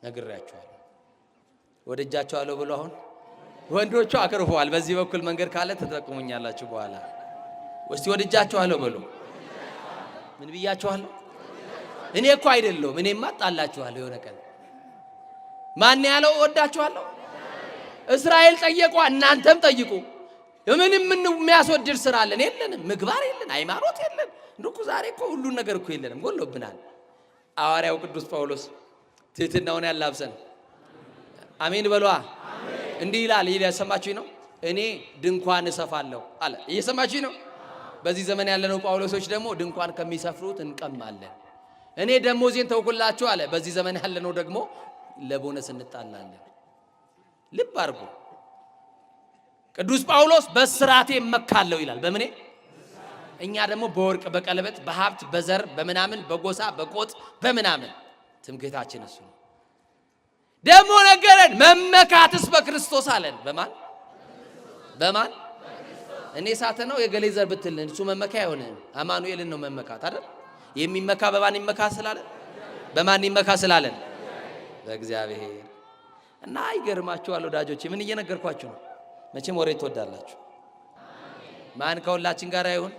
ነግሬያችኋለሁ። ወደጃችኋለሁ ብሎ አሁን ወንዶቹ አክርፈዋል። በዚህ በኩል መንገድ ካለ ተጠቅሙኛላችሁ በኋላ። እስቲ ወደጃችኋለሁ በሉ። ምን ብያችኋለሁ? እኔ እኮ አይደለሁም። እኔማ ጣላችኋለሁ የሆነ ቀን። ማን ያለው ወዳችኋለሁ? እስራኤል ጠየቁ፣ እናንተም ጠይቁ። ምንም የሚያስወድድ ስራ አለን? የለንም። ምግባር የለን፣ ሃይማኖት የለን። እንደው ዛሬ እኮ ሁሉን ነገር እኮ የለንም፣ ጎሎብናል። ሐዋርያው ቅዱስ ጳውሎስ ትሕትናውን ያላብሰን። አሜን በሏ። እንዲህ ይላል። እየሰማችሁኝ ነው? እኔ ድንኳን እሰፋለሁ አለ። እየሰማችሁኝ ነው? በዚህ ዘመን ያለነው ጳውሎሶች ደግሞ ድንኳን ከሚሰፍሩት እንቀማለን። እኔ ደሞዜን ተውኩላችሁ አለ። በዚህ ዘመን ያለነው ደግሞ ለቦነስ እንጣላለን። ልብ አድርጉ። ቅዱስ ጳውሎስ በስራቴ እመካለሁ ይላል። በምኔ? እኛ ደግሞ በወርቅ በቀለበት በሀብት በዘር በምናምን በጎሳ በቆጥ በምናምን ትምክህታችን እሱ ነው። ደግሞ ነገረን መመካትስ በክርስቶስ አለን። በማን በማን? እኔ ሳተ ነው የገሌ ዘር ብትልን እሱ መመካ አይሆንም። አማኑኤልን ነው መመካት አይደል? የሚመካ በማን ይመካ ስላለን? በማን ይመካ ስላለን? በእግዚአብሔር። እና ይገርማችኋል ወዳጆቼ፣ ምን እየነገርኳችሁ ነው? መቼም ወሬ ትወዳላችሁ። ማን ከሁላችን ጋር ይሁን?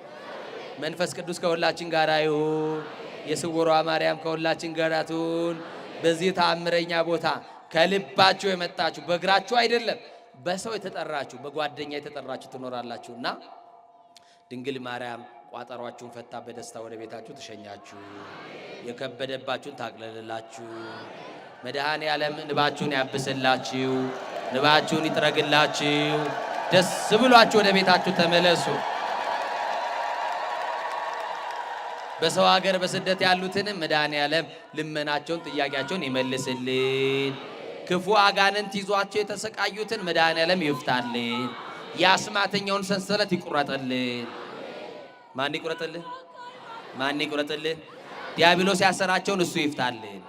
መንፈስ ቅዱስ ከሁላችን ጋር ይሁን። የስውሯ ማርያም ከሁላችን ጋር ትሁን። በዚህ ተአምረኛ ቦታ ከልባችሁ የመጣችሁ በእግራችሁ አይደለም በሰው የተጠራችሁ በጓደኛ የተጠራችሁ ትኖራላችሁና ድንግል ማርያም ቋጠሯችሁን ፈታ በደስታ ወደ ቤታችሁ ትሸኛችሁ፣ የከበደባችሁን ታቅለልላችሁ። መድኃኔ ዓለም እንባችሁን ያብስላችሁ፣ እንባችሁን ይጥረግላችሁ። ደስ ብሏችሁ ወደ ቤታችሁ ተመለሱ። በሰው ሀገር በስደት ያሉትን መድኃኔ ዓለም ልመናቸውን ጥያቄያቸውን ይመልስልን። ክፉ አጋንንት ይዟቸው የተሰቃዩትን መድኃኔ ዓለም ይፍታልን። የአስማተኛውን ሰንሰለት ይቁረጥልን። ማን ይቁረጥልን? ማን ይቁረጥልን? ዲያብሎስ ያሰራቸውን እሱ ይፍታልን።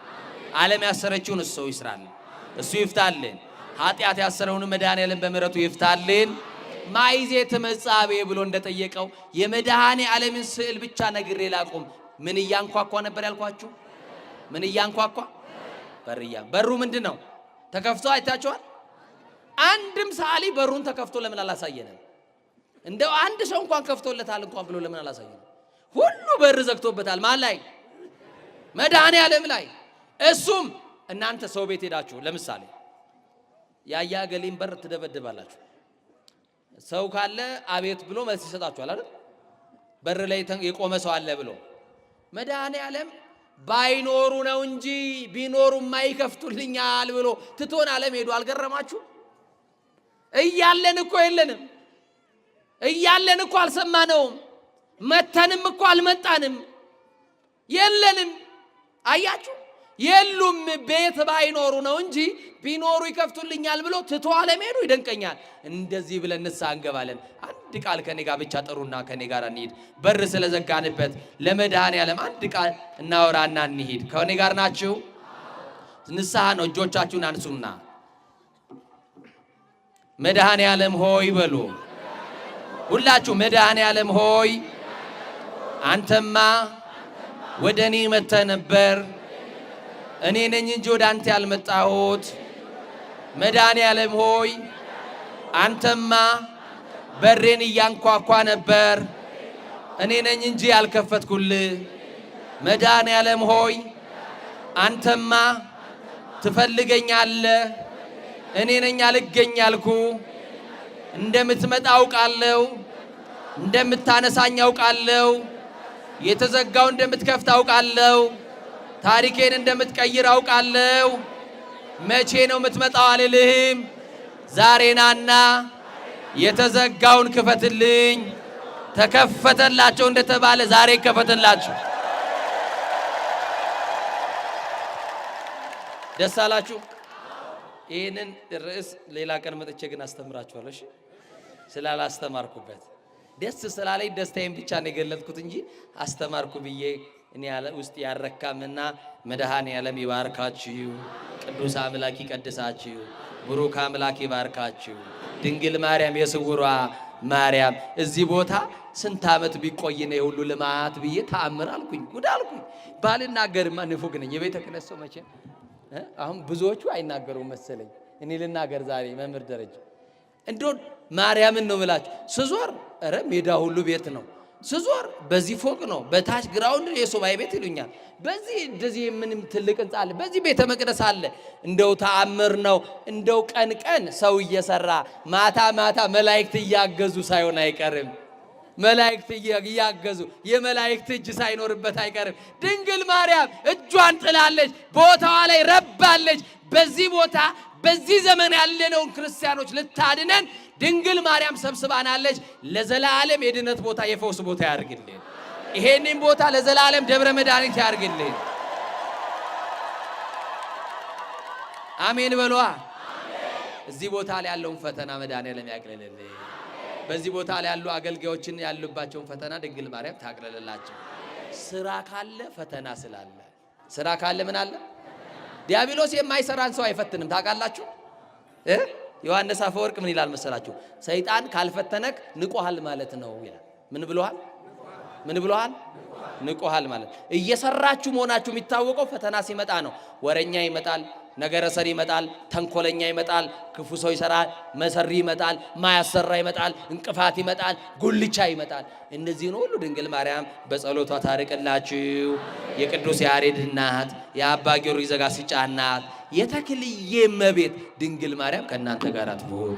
ዓለም ያሰረችውን እሱ ይስራልን፣ እሱ ይፍታልን። ኃጢአት ያሰረውን መድኃኔ ዓለም በምሕረቱ ይፍታልን። ማይዜ ተመጻቤ ብሎ እንደጠየቀው የመድኃኔ ዓለምን ስዕል ብቻ ነግሬ ላቁም። ምን እያንኳኳ ነበር ያልኳችሁ? ምን እያንኳኳ? በሩ ምንድን ነው? ተከፍቶ አይታችኋል? አንድም ሰዓሊ በሩን ተከፍቶ ለምን አላሳየንም? እንደው አንድ ሰው እንኳን ከፍቶለታል እንኳን ብሎ ለምን አላሳየንም? ሁሉ በር ዘግቶበታል። ማን ላይ? መድኃኔ ዓለም ላይ። እሱም እናንተ ሰው ቤት ሄዳችሁ ለምሳሌ ያያ ገሊም በር ትደበድባላችሁ። ሰው ካለ አቤት ብሎ መልስ ይሰጣችኋል አይደል? በር ላይ የቆመ ሰው አለ ብሎ። መድኃኔ ዓለም ባይኖሩ ነው እንጂ ቢኖሩማ ይከፍቱልኛል ብሎ ትቶን ዓለም ሄዶ አልገረማችሁ? እያለን እኮ የለንም፣ እያለን እኮ አልሰማነውም፣ መተንም እኮ አልመጣንም፣ የለንም። አያችሁ? የሉም ቤት ባይኖሩ ነው እንጂ ቢኖሩ ይከፍቱልኛል ብሎ ትቶ ዓለም ሄዶ ይደንቀኛል። እንደዚህ ብለን ንስሐ እንገባለን። አንድ ቃል ከኔ ጋር ብቻ ጥሩና ከኔ ጋር እንሂድ። በር ስለዘጋንበት ለመድኃኔዓለም አንድ ቃል እናወራና እንሂድ። ከኔ ጋር ናችሁ? ንስሐ ነው። እጆቻችሁን አንሱና መድኃኔዓለም ሆይ በሉ። ሁላችሁ መድኃኔዓለም ሆይ አንተማ ወደ እኔ መጥተህ ነበር፣ እኔ ነኝ እንጂ ወደ አንተ ያልመጣሁት። መድኃኔዓለም ሆይ አንተማ በሬን እያንኳኳ ነበር፣ እኔ ነኝ እንጂ ያልከፈትኩልህ። መድኃኔዓለም ሆይ አንተማ ትፈልገኛለህ፣ እኔ ነኝ አልገኝ ያልኩ። እንደምትመጣ አውቃለሁ፣ እንደምታነሳኝ አውቃለሁ፣ የተዘጋው እንደምትከፍት አውቃለሁ፣ ታሪኬን እንደምትቀይር አውቃለሁ። መቼ ነው የምትመጣው አልልህም፣ ዛሬ ናና የተዘጋውን ክፈትልኝ። ተከፈተላቸው እንደተባለ ዛሬ ከፈተላችሁ። ደስ አላችሁ? ይህንን ርዕስ ሌላ ቀን መጥቼ ግን አስተምራችኋለሁ። እሺ? ስላላስተማርኩበት ደስ ስላለኝ ደስታዬን ብቻ ነው የገለጥኩት እንጂ አስተማርኩ ብዬ እኔ ያለ ውስጥ ያረካምና መድኃኔዓለም ይባርካችሁ፣ ቅዱስ አምላክ ይቀድሳችሁ፣ ብሩክ አምላክ ይባርካችሁ። ድንግል ማርያም የስውሯ ማርያም እዚህ ቦታ ስንት ዓመት ቢቆይ ነው የሁሉ ልማት ብዬ ተአምር አልኩኝ፣ ጉድ አልኩኝ። ባልናገርማ ንፉግ ነኝ። የቤተ ክህነት ሰው መቼም አሁን ብዙዎቹ አይናገሩም መሰለኝ። እኔ ልናገር ዛሬ መምህር ደረጃ እንደው ማርያምን ነው ብላችሁ ስዞር፣ ኧረ ሜዳ ሁሉ ቤት ነው ስዞር፣ በዚህ ፎቅ ነው፣ በታች ግራውንድ የሱባኤ ቤት ይሉኛል፣ በዚህ እንደዚህ ምንም ትልቅ ህንጻ አለ፣ በዚህ ቤተ መቅደስ አለ። እንደው ተአምር ነው። እንደው ቀን ቀን ሰው እየሰራ ማታ ማታ መላእክት እያገዙ ሳይሆን አይቀርም። መላእክት እያገዙ የመላእክት እጅ ሳይኖርበት አይቀርም። ድንግል ማርያም እጇን ጥላለች፣ ቦታዋ ላይ ረባለች። በዚህ ቦታ በዚህ ዘመን ያለነውን ክርስቲያኖች ልታድነን ድንግል ማርያም ሰብስባናለች። ለዘላለም የድነት ቦታ የፈውስ ቦታ ያርግልን። ይሄንን ቦታ ለዘላለም ደብረ መድኃኒት ያርግልን። አሜን በሏ። እዚህ ቦታ ላይ ያለውን ፈተና መድኃኔዓለም ያቅልልልን። በዚህ ቦታ ላይ ያሉ አገልጋዮችን ያሉባቸውን ፈተና ድንግል ማርያም ታቅልልላቸው። ስራ ካለ ፈተና ስላለ፣ ስራ ካለ ምን አለ? ዲያብሎስ የማይሰራን ሰው አይፈትንም። ታውቃላችሁ? ዮሐንስ አፈወርቅ ምን ይላል መሰላችሁ? ሰይጣን ካልፈተነክ ንቆሃል ማለት ነው ይላል። ምን ብሎሃል? ምን ብሎሃል? ንቆሃል ማለት። እየሰራችሁ መሆናችሁ የሚታወቀው ፈተና ሲመጣ ነው። ወረኛ ይመጣል፣ ነገረ ሰሪ ይመጣል፣ ተንኮለኛ ይመጣል፣ ክፉ ሰው ይሰራል፣ መሰሪ ይመጣል፣ ማያሰራ ይመጣል፣ እንቅፋት ይመጣል፣ ጉልቻ ይመጣል። እነዚህን ሁሉ ድንግል ማርያም በጸሎቷ ታርቅላችሁ። የቅዱስ ያሬድ እናት፣ የአባ ጊዮርጊስ ዘጋስጫ እናት፣ የተክልዬ እመቤት ድንግል ማርያም ከእናንተ ጋር ትሁን።